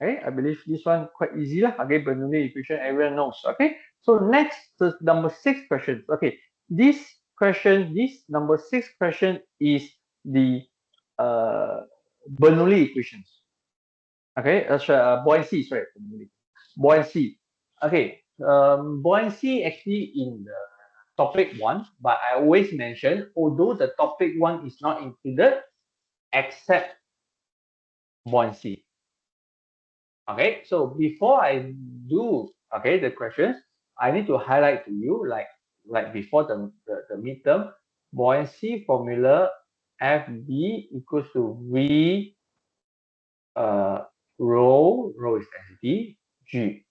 Okay, I believe this one quite easy lah. Okay, Bernoulli equation everyone knows. Okay, so next, the number 6 question. Okay, this question, this number 6 question is the Bernoulli equations. Okay, buoyancy, sorry, buoyancy. Okay, buoyancy actually in the topic 1, but I always mention, although the topic 1 is not included, except buoyancy. Okay, so before I do the questions, I need to highlight to you, like before the midterm, buoyancy formula FB equals to V rho is density, G.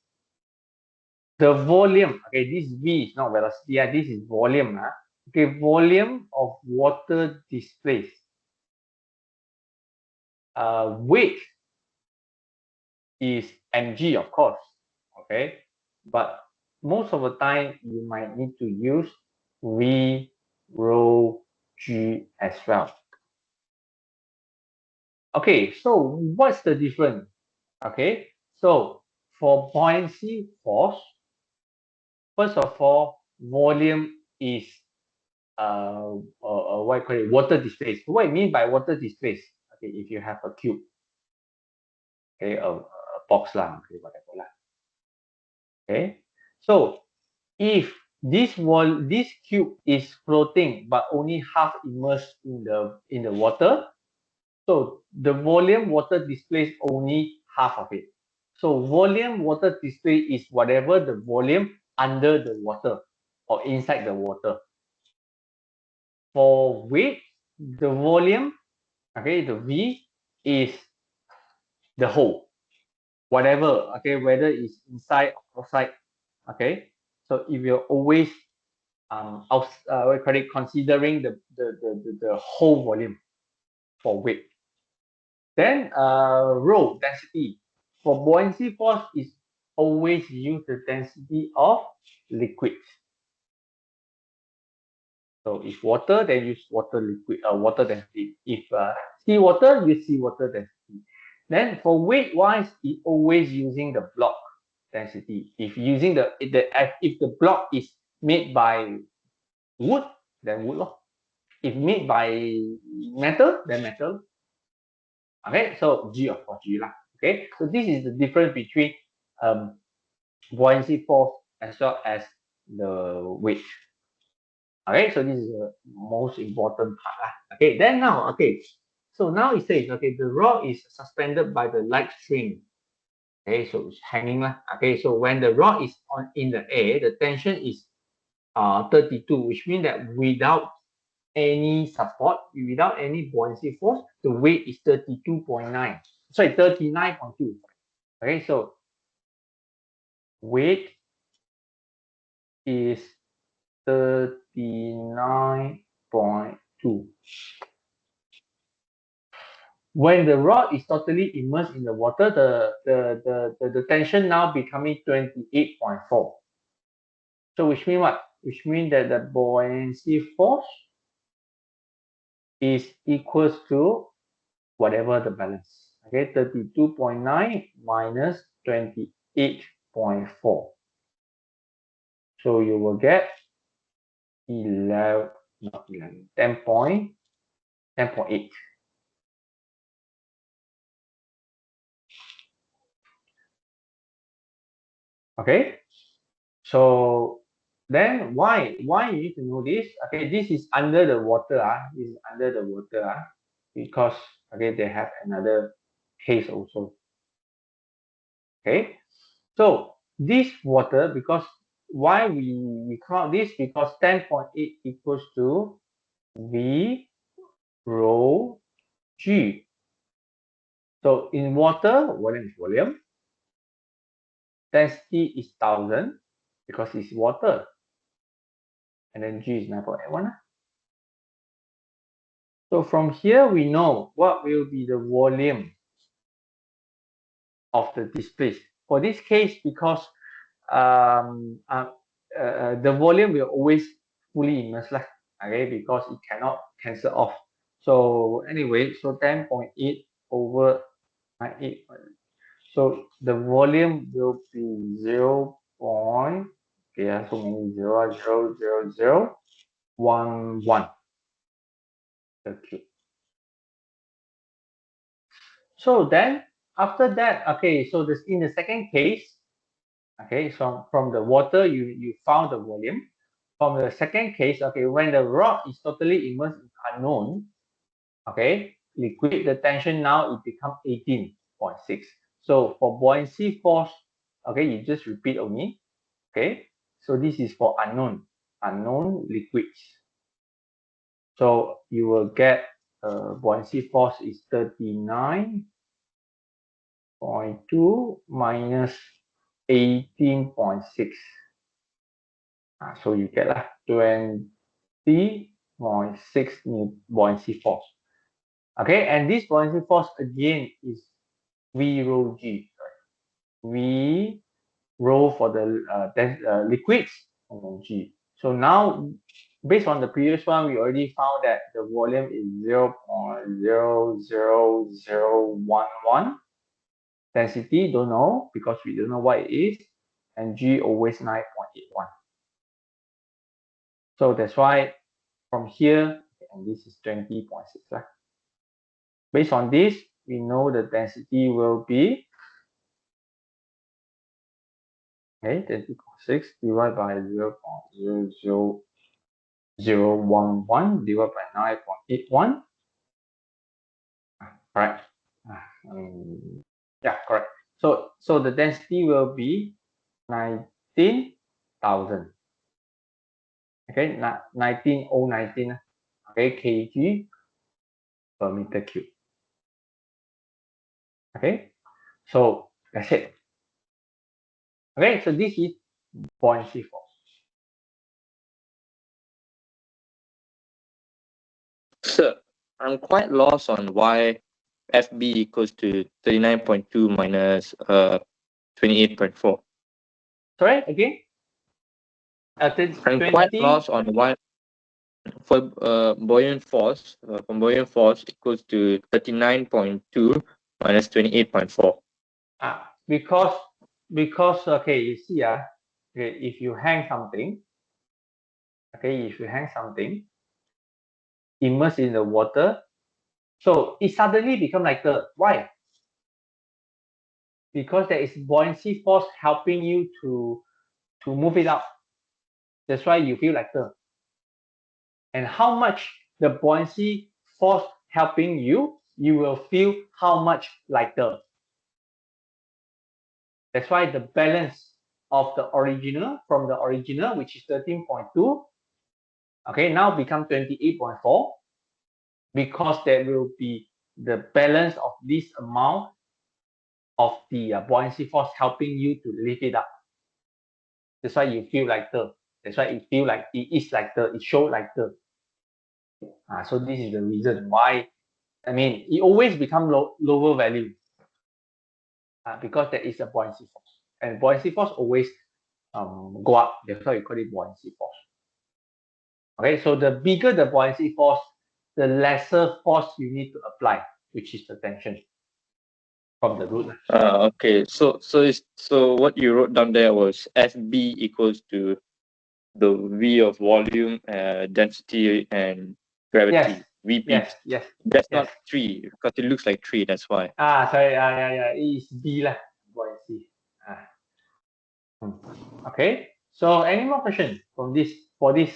The volume, okay, this V is not velocity, this is volume. Okay, volume of water displaced. Weight is mg, of course, okay, but most of the time you might need to use V rho G as well. Okay, so what's the difference? Okay, so for buoyancy force, first of all, volume is what you call it, water displaced. What I mean by water displaced? Okay, if you have a cube, okay, a box lah, okay, whatever lah. Okay, so if this cube is floating but only half immersed in the water. So the volume water displays only half of it. So volume water display is whatever the volume under the water or inside the water. For weight, the volume, okay, the V is the whole, whatever, okay, whether it's inside or outside, okay. So if you're always considering the whole volume for weight. Then rho, density. For buoyancy force is always use the density of liquid. So if water, then use water density. If seawater, use seawater density. Then for weight wise, it always using the block density. If using if the block is made by wood, then wood. If made by metal, then metal. Okay, so G of course G lah. Okay, so this is the difference between buoyancy force as well as the weight. Okay, so this is the most important part lah. Okay, then now, okay, so now it says, okay, the rod is suspended by the light string. Okay, so it's hanging lah. Okay, so when the rod is in the air, the tension is 32, which means that without any support, without any buoyancy force, the weight is 39.2. Okay, so weight is 39.2. When the rod is totally immersed in the water, the tension now becoming 28.4. So which means what? Which means that the buoyancy force is equals to whatever the balance. Okay, 32.9 minus 28.4. So you will get 10.8. Okay, so then why you need to know this? Okay, this is under the water. This is under the water because okay, they have another case also. Okay, so this water, because why we count this, because 10.8 equals to V rho G. So in water, volume is volume. Density is 1000 because it's water. And then G is 9.81. So from here, we know what will be the volume of the displace. For this case, because the volume will always fully immersed, okay, because it cannot cancel off. So anyway, so 10.8 over 98. So the volume will be 0. Okay, so many 0.00011 the cube. So then after that, okay, so this in the second case, okay, so from the water you found the volume. From the second case, okay, when the rod is totally immersed in unknown, okay, liquid, the tension now it becomes 18.6. So for buoyancy force, okay, you just repeat only. Okay, so this is for unknown liquids. So you will get buoyancy force is 39.2 minus 18.6. So you get 20.6 buoyancy force. Okay, and this buoyancy force again is V rho G. V rho for the liquids and G. So now, based on the previous one, we already found that the volume is 0.00011. Density, don't know because we don't know what it is. And G always 9.81. So that's why from here, and this is 20.6. Based on this, we know the density will be Okay, 20.6 divided by 0.00011 divided by 9.81. Correct. Yeah, correct. So the density will be 19,000. Okay, 19,019. Okay, kg per meter cube. Okay, so that's it. Okay, so this is buoyancy force. Sir, I'm quite lost on why FB equals to 39.2 minus 28.4. Sorry, again? I'm quite lost on why for buoyant force from buoyant force equals to 39.2 minus 28.4. Because okay, you see okay, if you hang something, immerse in the water, so it suddenly become lighter. Why? Because there is buoyancy force helping you to move it up. That's why you feel lighter. And how much the buoyancy force helping you, you will feel how much lighter. That's why the balance of the original, from the original, which is 13.2, okay, now become 28.4, because there will be the balance of this amount of the buoyancy force helping you to lift it up. That's why you feel lighter. That's why it feel like it is lighter. It show lighter. So this is the reason why. I mean, it always become lower value because there is a buoyancy force, and buoyancy force always go up. That's why we call it buoyancy force. Okay, so the bigger the buoyancy force, the lesser force you need to apply, which is the tension from the root. Okay, so what you wrote down there was FB equals to the V of volume, density, and gravity. Yes. VP. Yes. That's yes. not 3 because it looks like 3. That's why. Sorry. Yeah. It is B lah. Buoyancy. Okay. So any more questions from this for this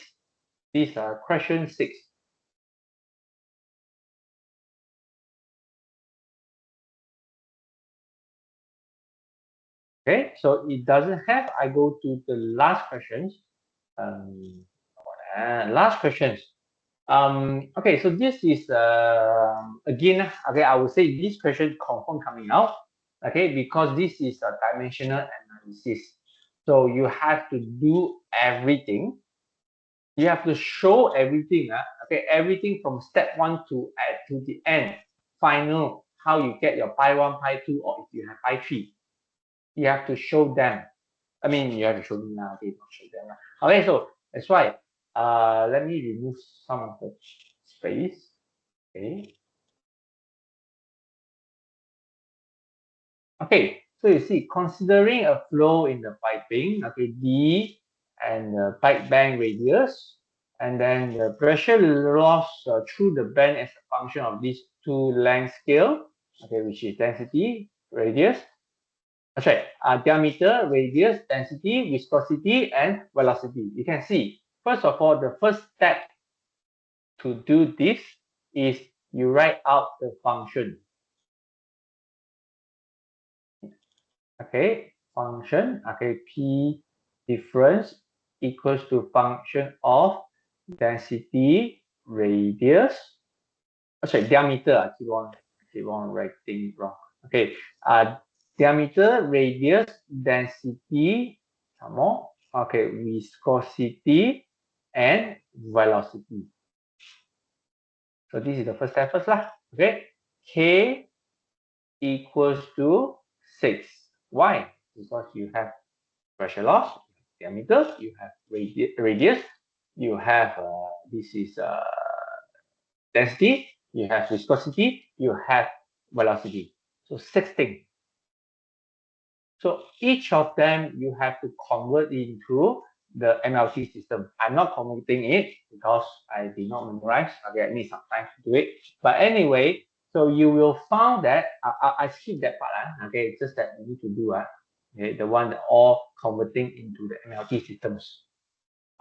question 6? Okay, so it doesn't have. I go to the last questions. Last questions. Okay, so this is again. Okay, I would say this question confirm coming out. Okay, because this is a dimensional analysis. So you have to do everything. You have to show everything. Okay, everything from step 1 to the end. Final, how you get your pi 1, pi 2, or if you have pi 3. You have to show them. I mean, you have to show them now. Okay, not show them now. Okay, so that's why. Let me remove some of the space. Okay. Okay, so you see, considering a flow in the piping, okay, D and the pipe band radius, and then the pressure loss through the band as a function of these two length scale, okay, which is density, radius, sorry, diameter, radius, density, viscosity, and velocity. You can see, first of all, the first step to do this is you write out the function. Okay, function, okay, P difference equals to function of density, radius, sorry, diameter. I keep on writing wrong. Okay, diameter, radius, density, some more. Okay, viscosity and velocity. So this is the first step first lah. Okay, K equals to 6. Why? Because you have pressure loss, diameter, you have radius, you have this is density, you have viscosity, you have velocity. So 6 things. So each of them you have to convert into the MLT system. I'm not converting it because I did not memorize. Okay, I need some time to do it. But anyway, so you will find that I skip that part. Okay, it's just that you need to do Okay, the one that all converting into the MLT systems.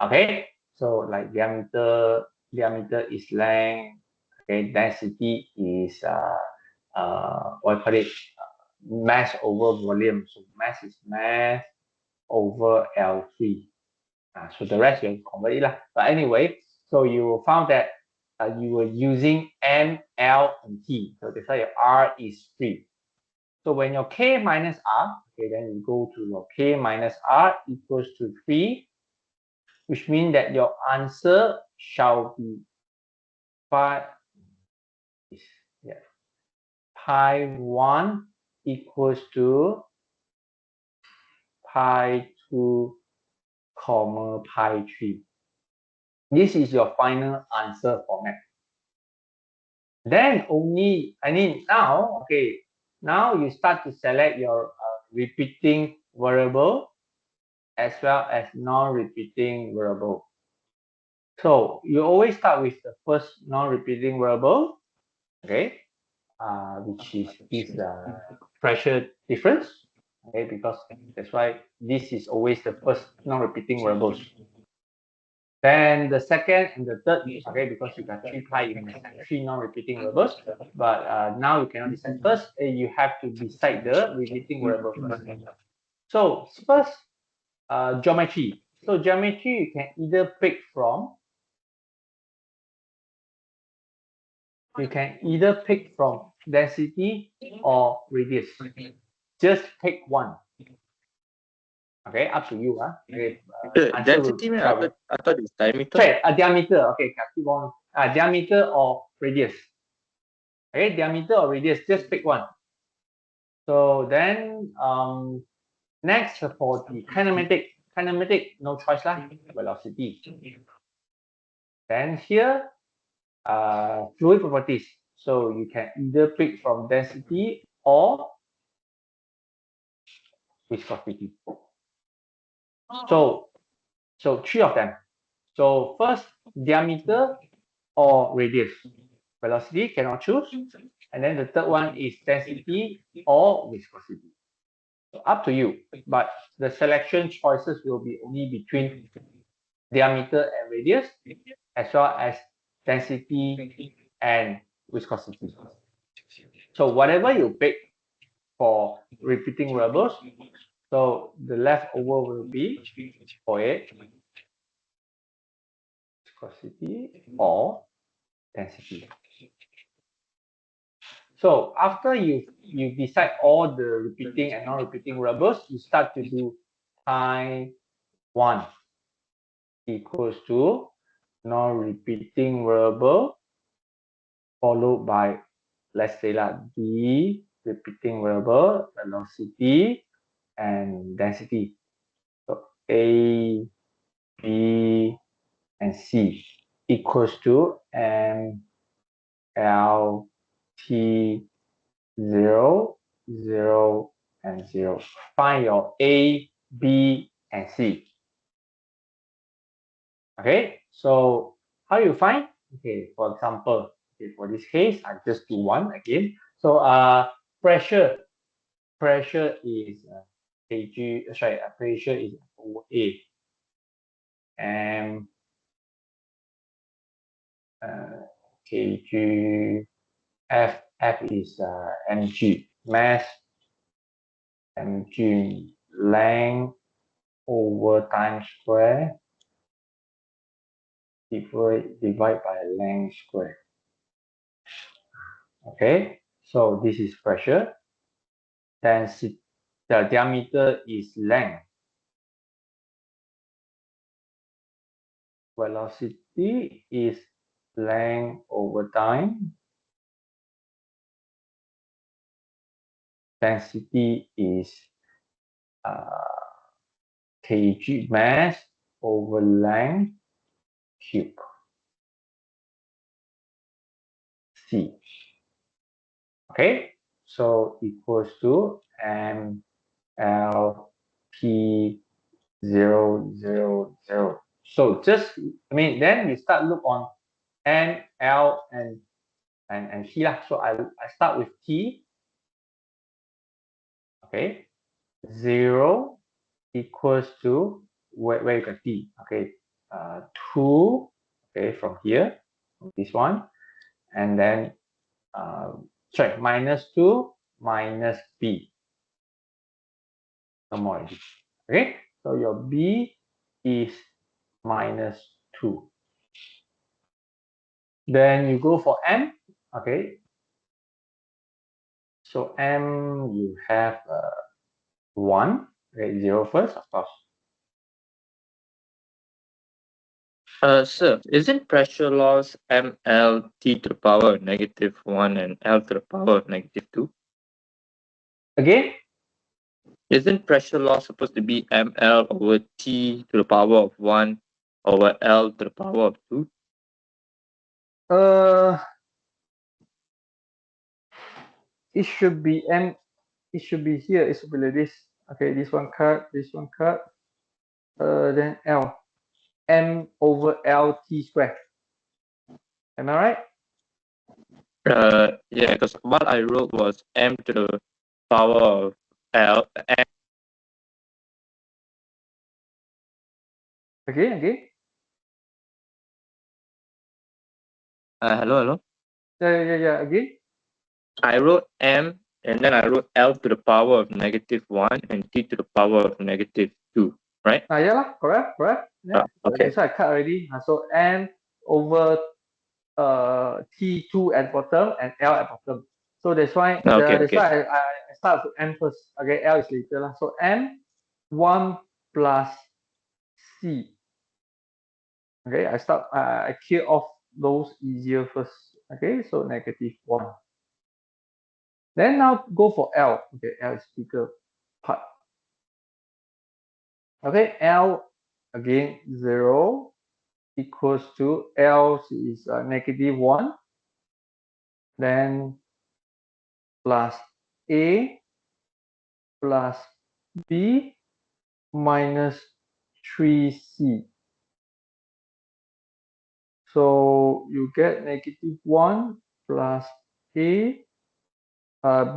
Okay, so like diameter is length. Okay, density is what I call it, mass over volume. So mass is mass over L3. So the rest you can convert it lah. But anyway, so you found that you were using M, L, and T. So that's why your R is 3. So when your K minus R, okay, then you go to your K minus R equals to 3, which means that your answer shall be pi 1 equals to pi 2 comma pi 3. This is your final answer format. Then only, now, okay, now you start to select your repeating variable as well as non-repeating variable. So you always start with the first non-repeating variable, okay, which is this pressure difference, okay, because that's why this is always the first non-repeating variables. Then the second and the third, okay, because you got 3 pi, you can decide 3 non-repeating variables. But now you cannot decide first. You have to decide the repeating variable first. So first, geometry. So geometry you can either pick from. You can either pick from density or radius. Just pick one. Okay, up to you. Okay, Density, I thought it's diameter. Sorry, diameter. Okay, keep on. Diameter or radius. Okay, diameter or radius, just pick one. So then, next for the kinematic, no choice lah, velocity. Then here, fluid properties. So you can either pick from density or viscosity. So 3 of them. So first, diameter or radius. Velocity cannot choose. And then the third one is density or viscosity. So up to you. But the selection choices will be only between diameter and radius, as well as density and viscosity. So whatever you pick for repeating variables, so the leftover will be for it viscosity or density. So after you decide all the repeating and non-repeating variables, you start to do pi 1 equals to non-repeating variable followed by, let's say D repeating variable, velocity and density. So A, B, and C equals to M, L, T, 0, 0, and 0. Find your A, B, and C. Okay, so how you find? Okay, for example, okay, for this case, I just do one again. So pressure is kg. Sorry, pressure is A, and kg. F is mg, mass, mg, length over time square divide by length square. Okay, so this is pressure. Density, the diameter is length. Velocity is length over time. Density is kg mass over length cube. C. Okay, so equals to M L P 0, 0, 0. So just, then you start look on N, L, and T lah. So I start with T. Okay, 0 equals to where you can see, okay, 2, okay, from here, this one, and then sorry, -2 minus b. No more already. Okay, so your b is -2. Then you go for m. Okay, so m you have 1, okay, 0 first, of course. Sir, isn't pressure loss ml t to the power of -1 and L to the power of -2? Again, Isn't pressure loss supposed to be ml over t to the power of 1 over L to the power of 2? It should be m. It should be here. It should be like this. Okay, this one cut, this one cut. Then L, m over L t squared. Am I right? Yeah, because what I wrote was m to the power of L. Again. Hello, hello. Yeah. Again. I wrote m and then I wrote L to the power of -1 and t to the power of -2, right? Yeah lah, correct. Yeah. Okay. This one I cut already. So m over t2 at bottom and L at bottom. So that's why Okay. I start to m first. Okay, L is later lah. So m 1 plus c. Okay, I clear off those easier first. Okay, so -1. Then now go for L. Okay, L is bigger part. Okay, L again 0 equals to L is -1. Then plus A plus B minus 3C. So you get -1 plus A.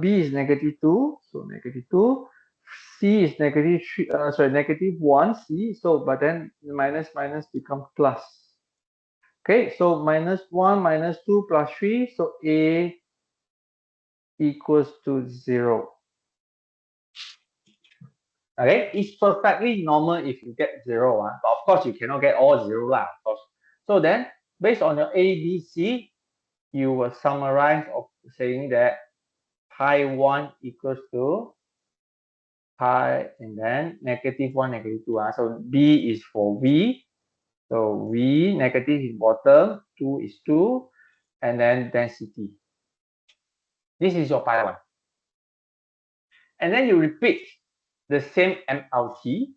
B is -2, so -2. C is -3. Sorry, -1C. So but then minus become plus. Okay, so -1 -2 plus 3. So A equals to 0. Okay, it's perfectly normal if you get 0. But of course, you cannot get all 0 lah, of course. So then, based on your A, B, C, you will summarize of saying that pi 1 equals to pi and then -1, -2. So B is for V. So V negative is bottom, 2 is 2, and then density. This is your pi 1. And then you repeat the same MLT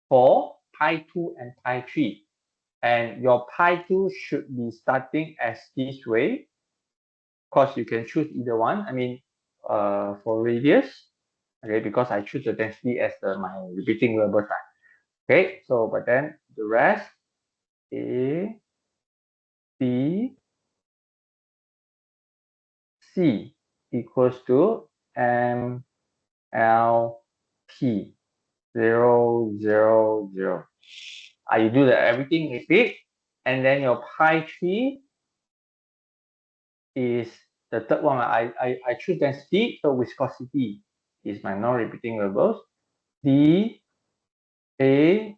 for pi 2 and pi 3. And your pi 2 should be starting as this way. Of course, you can choose either one. I mean, for radius, okay, because I choose the density as my repeating variable type. Okay, so but then the rest, A, B, C equals to M, L, T, 0, 0, 0. You do that everything repeat, and then your pi 3 is the third one. I choose density, so viscosity is my non-repeating variables. D, A,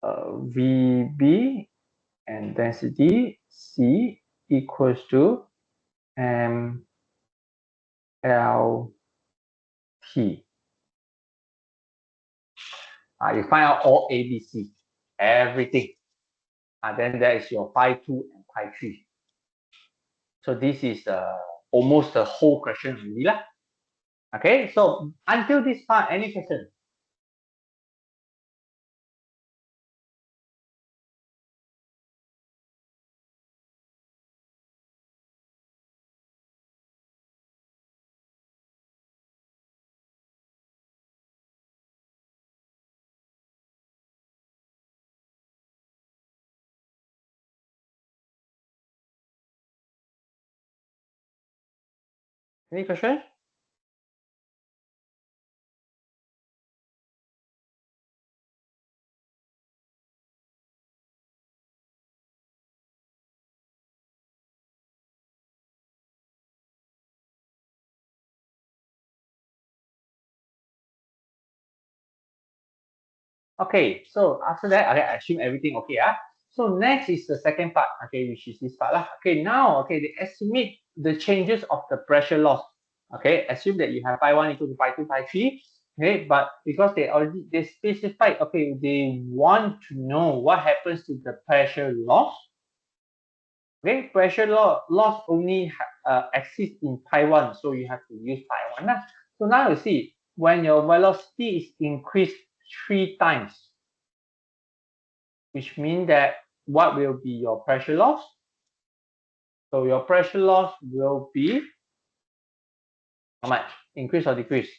VB, and density C equals to M, L, T. You find out all A, B, C, everything. Then there is your pi 2 and pi 3. So this is almost the whole question really lah. Okay, so until this part, any question? Any question? Okay, so after that, okay, I assume everything okay. So next is the second part, okay, which is this part. Okay, now, okay, they estimate the changes of the pressure loss. Okay, assume that you have pi1 equal to pi2, pi3. Okay, but because they specified, okay, they want to know what happens to the pressure loss. Okay, pressure loss only exists in pi1, so you have to use pi1. So now you see, when your velocity is increased 3 times, which means that what will be your pressure loss? So your pressure loss will be how much? Increase or decrease?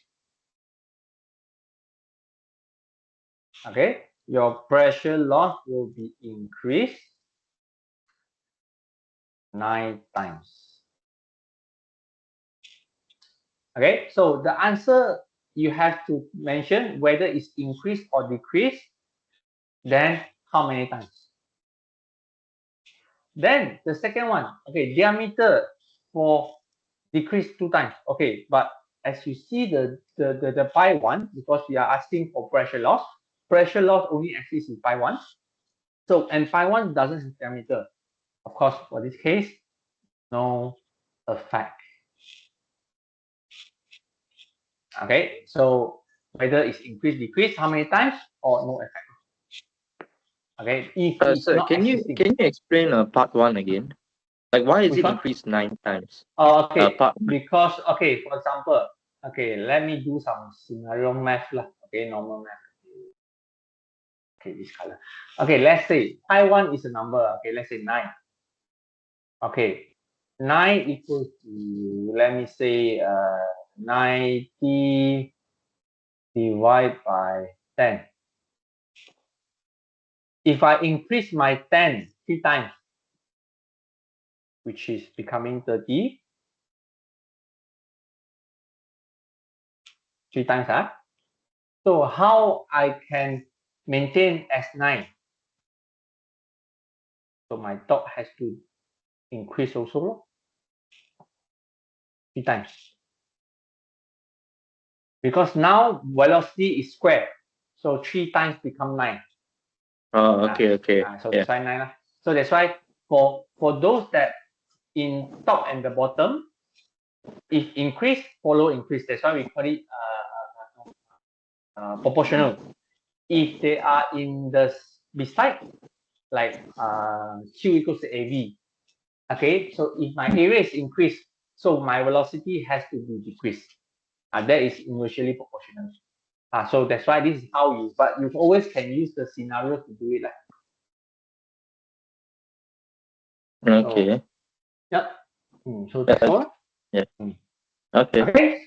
Okay, your pressure loss will be increased 9 times. Okay, so the answer you have to mention whether it's increased or decreased, then how many times? Then the second one, okay, diameter for decrease 2 times. Okay, but as you see the pi one, because we are asking for pressure loss only exists in pi one. So and pi one doesn't have diameter. Of course, for this case, no effect. Okay, so whether it's increase, decrease, how many times, or no effect. Okay, if it's Sir, not can you existing. explain part one again? Like, why is Which it one? increased 9 times? Oh, okay. Part Because okay, for example, okay, let me do some scenario math lah. Okay, normal math. Okay, this color. Okay, let's say pi1 is a number. Okay, let's say 9. Okay, 9 equals to, let me say 90 divided by 10. If I increase my 10 3 times, which is becoming 30, 3 times, so how I can maintain as 9? So my top has to increase also 3 times. Because now velocity is squared. So 3 times become 9. Oh, okay. So that's why 9. So that's why for those that in top and the bottom, if increase, follow increase. That's why we call it proportional. If they are in the beside, like Q equals to AV. Okay, so if my area is increased, so my velocity has to be decreased. That is inversely proportional. So that's why this is how you, but you always can use the scenario to do it like. Okay. Yep. So that's all. Yeah. Okay. Okay.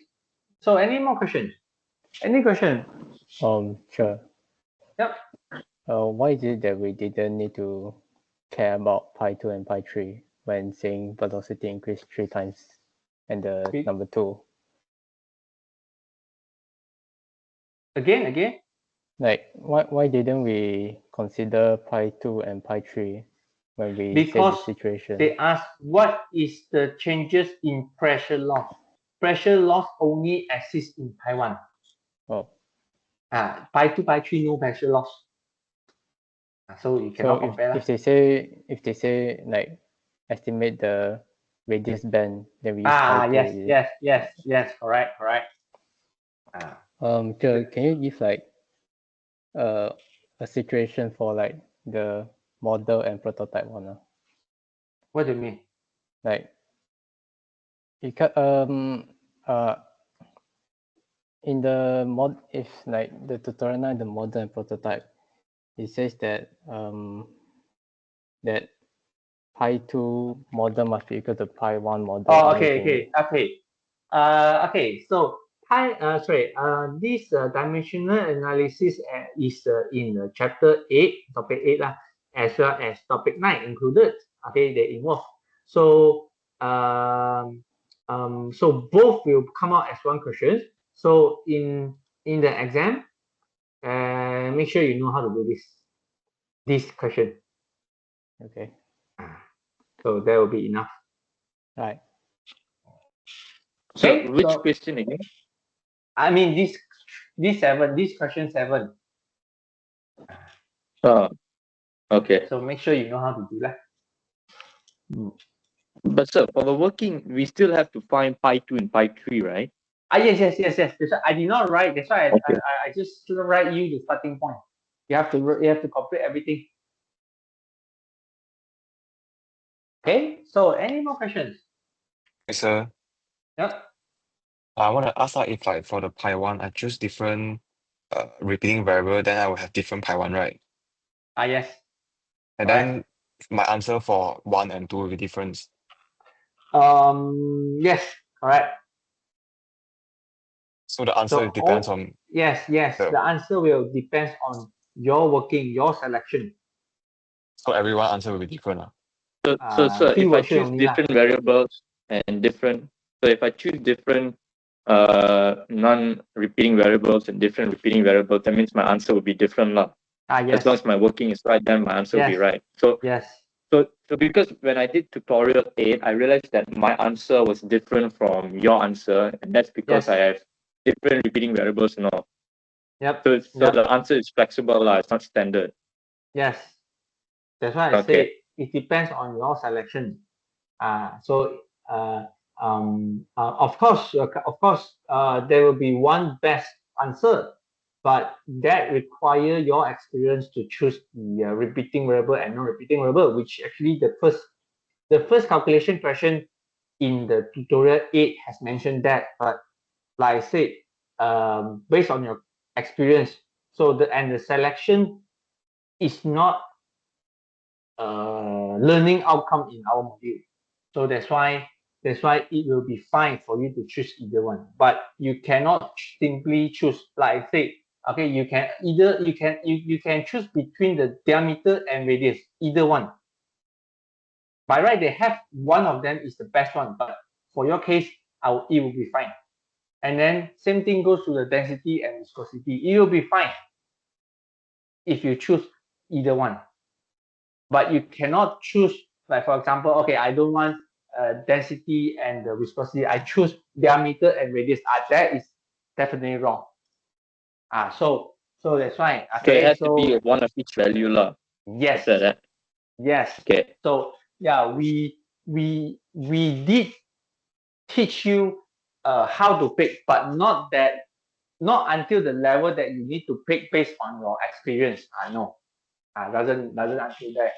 So any more questions? Any question? Sure. Yep. Why is it that we didn't need to care about pi2 and pi3 when saying velocity increase 3 times and the number 2? Again? Like, why didn't we consider pi2 and pi3 when we Because say the situation? they ask what is the changes in pressure loss. Pressure loss only exists in pi1. Oh. Pi2, pi3 no pressure loss. So you cannot compare. If they say like estimate the radius band, then we use pi2. Yes, correct. Can you give like a situation for like the model and prototype one? What do you mean? Like you can in the mod, if like the tutorial 9, the model and prototype, it says that that pi2 model must be equal to pi1 model. Oh, okay. So this dimensional analysis is in chapter 8, topic 8 as well as topic 9 included. Okay, they involve. So so both will come out as one question. So in the exam, make sure you know how to do this question. Okay. So that will be enough. Right. So Okay, which question again? I mean this question 7. Oh, okay. So make sure you know how to do that. But sir, for the working, we still have to find pi 2 and pi 3, right? Yes. That's why I did not write. That's why Okay. I just write you the starting point. You have to complete everything. Okay. So any more questions? Yes, sir. Yep. I want to ask if like for the pi 1, I choose different repeating variable, then I will have different pi 1, right? Yes. And Correct. then my answer for 1 and 2 will be different. Yes. Correct. So the answer So depends on yes. The answer will depends on your working, your selection. so everyone answer will be different. So sir, if I version choose only lah. different variables and different, so if I choose different non-repeating variables and different repeating variables, that means my answer will be different lah. Yes. As long as my working is right, then my answer will be Yes. right. So Yes. So because when I did tutorial 8, I realized that my answer was different from your answer, and that's because Yes. I have different repeating variables and all. Yep. So the answer is flexible lah. It's not standard. Yes. That's why I say it depends on your selection. Of course, there will be one best answer, but that require your experience to choose the repeating variable and non-repeating variable, which actually the first calculation question in the tutorial 8 has mentioned that. But like I said, based on your experience, the selection is not learning outcome in our module. So that's why it will be fine for you to choose either one. But you cannot simply choose, like I said, okay, you can choose between the diameter and radius, either one. By right, they have one of them is the best one, but for your case, it will be fine. And then same thing goes to the density and viscosity. It will be fine if you choose either one. But you cannot choose, like for example, okay, I don't want density and the viscosity. I choose diameter and radius. That is definitely wrong. So that's why. So it Okay, has to be one of each value lah. yes, After that. yes. Okay. So yeah, we did teach you how to pick, but not until the level that you need to pick based on your experience. No, doesn't until that.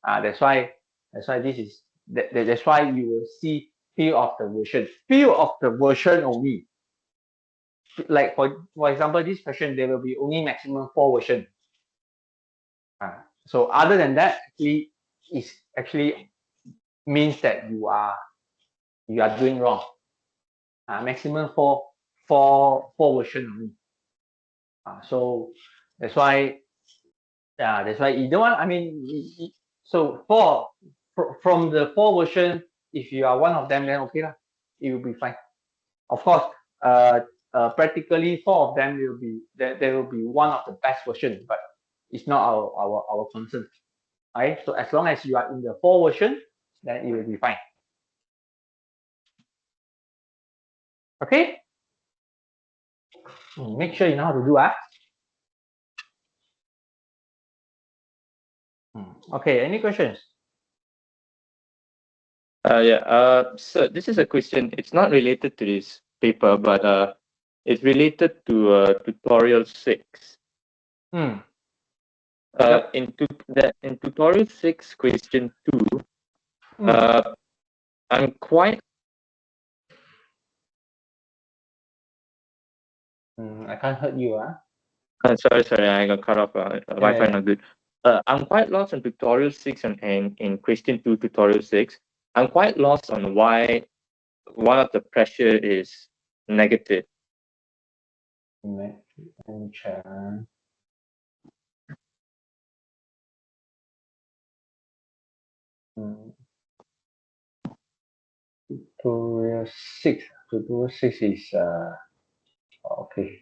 That's why this is that's why you will see few of the version only. Like for example, this question there will be only maximum 4 version. So other than that, actually means that you are doing wrong. Maximum 4 version only. So that's why either one. I mean, so from the 4 version, if you are one of them, then okay lah, it will be fine. Of course, practically 4 of them will be there will be one of the best version, but it's not our concern. Right? So as long as you are in the 4 version, then it will be fine. Okay. Make sure you know how to do. Okay. Any questions? So this is a question. It's not related to this paper, but it's related to tutorial 6. Yep. In tutorial 6, question 2, I'm quite. I can't hurt you. Sorry, I got cut off. Wi-Fi not good. I'm quite lost on tutorial 6 and in question 2, tutorial 6. I'm quite lost on why one of the pressure is negative. Let me check. Tutorial 6. Tutorial 6 is okay.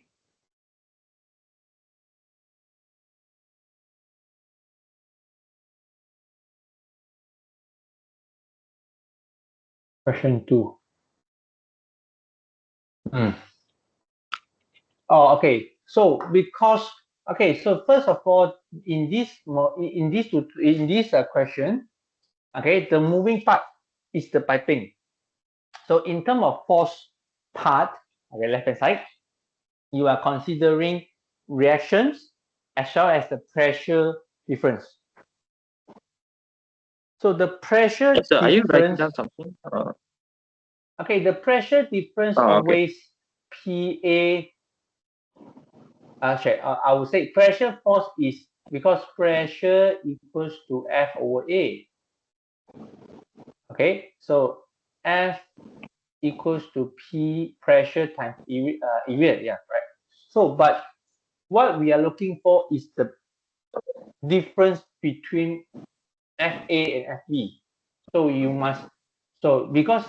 Question 2. Oh, okay. So because Okay, so first of all, in this question, okay, the moving part is the piping. So in terms of force part, okay, left hand side, you are considering reactions as well as the pressure difference. So the pressure Yes, sir. Are you writing difference, down something? okay, the pressure difference Oh, okay. always PA. Sorry, I would say pressure force is because pressure equals to F over A. Okay, so F equals to P pressure times area. Yeah, right. So, but what we are looking for is the difference between FA and FB. So you must, so because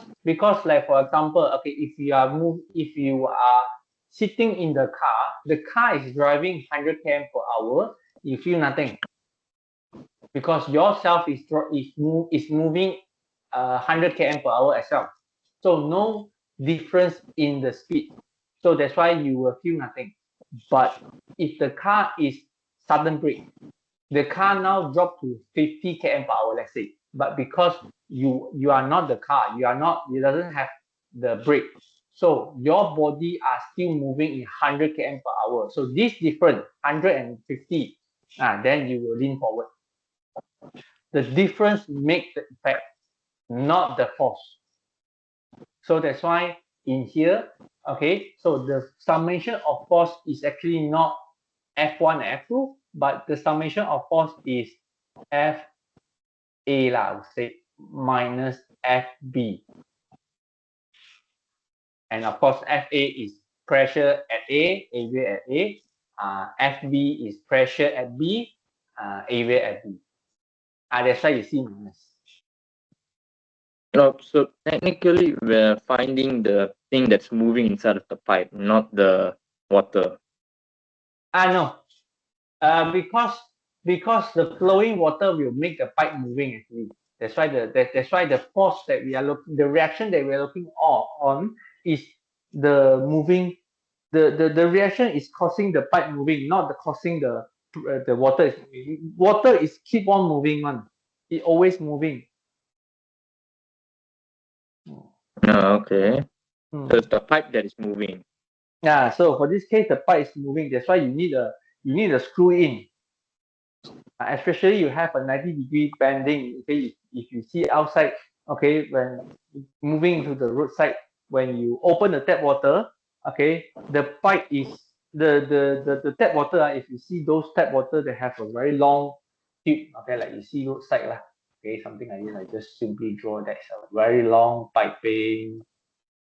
like for example, okay, if you are sitting in the car is driving 100 km per hour, you feel nothing because yourself is moving 100 km per hour as well. So no difference in the speed. So that's why you will feel nothing. But if the car is sudden brake, the car now dropped to 50 km per hour, let's say. But because you are not the car, you doesn't have the brake. So your body are still moving in 100 km per hour. So this different 150, then you will lean forward. The difference makes the effect, not the force. So that's why in here, okay, so the summation of force is actually not F1 and F2, but the summation of force is FA lah, I would say, minus FB. And of course, FA is pressure at A, area at A. FB is pressure at B, area at B. That's why you see minus. No, so technically we're finding the thing that's moving inside of the pipe, not the water. No. Because the flowing water will make the pipe moving actually. That's why the force that we are looking, the reaction that we are looking on is the moving, the reaction is causing the pipe moving, not causing the water is moving. Water is keep on moving on. It always moving. No, okay. Hmm. So it's the pipe that is moving. Yeah. So for this case, the pipe is moving. That's why you need a screw in. Especially you have a 90-degree bending. Okay, if you see outside, okay, when moving to the roadside, when you open the tap water, okay, the pipe is the tap water. If you see those tap water, they have a very long tube. Okay, like you see roadside lah. Okay, something like this. I just simply draw that's a very long piping.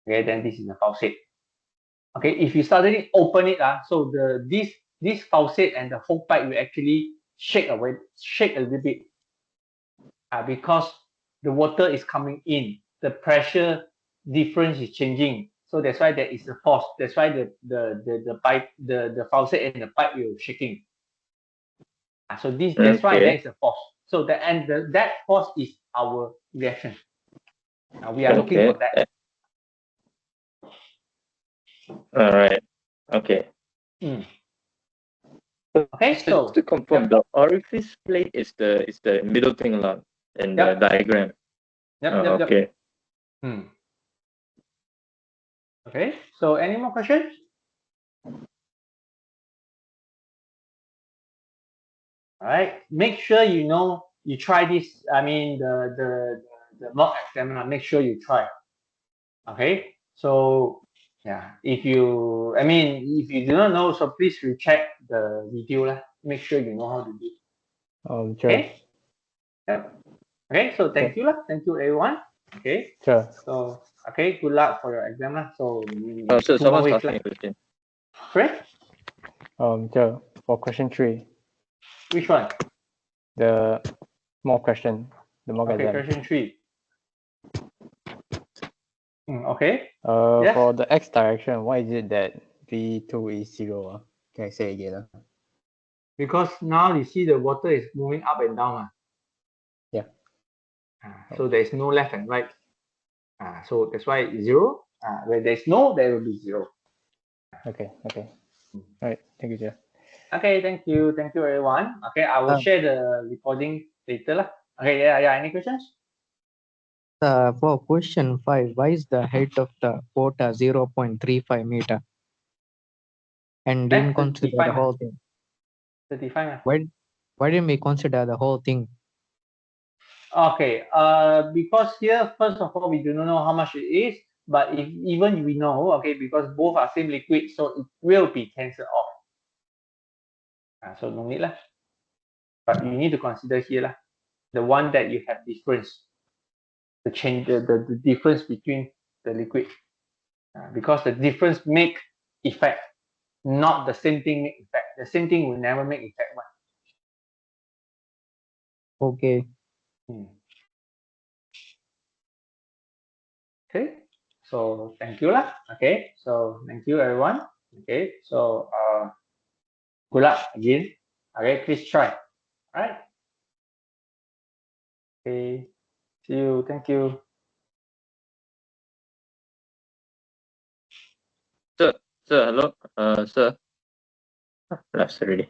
Okay, then this is the faucet. Okay, if you suddenly open it, so this faucet and the whole pipe will actually shake a little bit, because the water is coming in, the pressure difference is changing. So that's why there is a force. That's why the pipe, the faucet and the pipe will shaking. So that's why there is a force. So that force is our reaction. We are looking for that. All right. Okay. Okay, so just to confirm, the orifice plate is the middle thing along in the diagram. Yep. Okay. Okay, so any more questions? All right, make sure you try this. I mean the mock exam. Make sure you try. Okay, so yeah, if you do not know, so please recheck the video lah. Make sure you know how to do. Sure. Okay. Yep. Okay, so thank you lah. Thank you everyone. Okay. Sure. So okay, good luck for your exam lah. So So someone's asking a question. Correct? Sure. For question 3. Which one? The mock question. The mock Okay, exam. question 3. Okay. Yes. For the x direction, why is it that V2 is 0? Can I say again? Because now you see the water is moving up and down. Yeah. So there is no left and right. So that's why it's 0. Where there's no, there will be 0. Okay. All right. Thank you, Jeff. Okay, thank you everyone. Okay, I will share the recording later lah. Okay, yeah. Any questions? For question 5, why is the height of the quota 0.35 meter? And didn't consider 35 the mah. whole thing. 35 mah. Why didn't we consider the whole thing? Okay, because here, first of all, we do not know how much it is, but if even we know, okay, because both are same liquid, so it will be cancelled off. So no need lah. But you need to consider here lah, the one that you have difference, the difference between the liquid, because the difference make effect, not the same thing make effect. The same thing will never make effect one. Okay. Okay, so thank you lah. Okay, so thank you everyone. Okay, so good luck again. Okay, please try. All right. Okay, see you. Thank you. Sir, hello. Sir. Last already.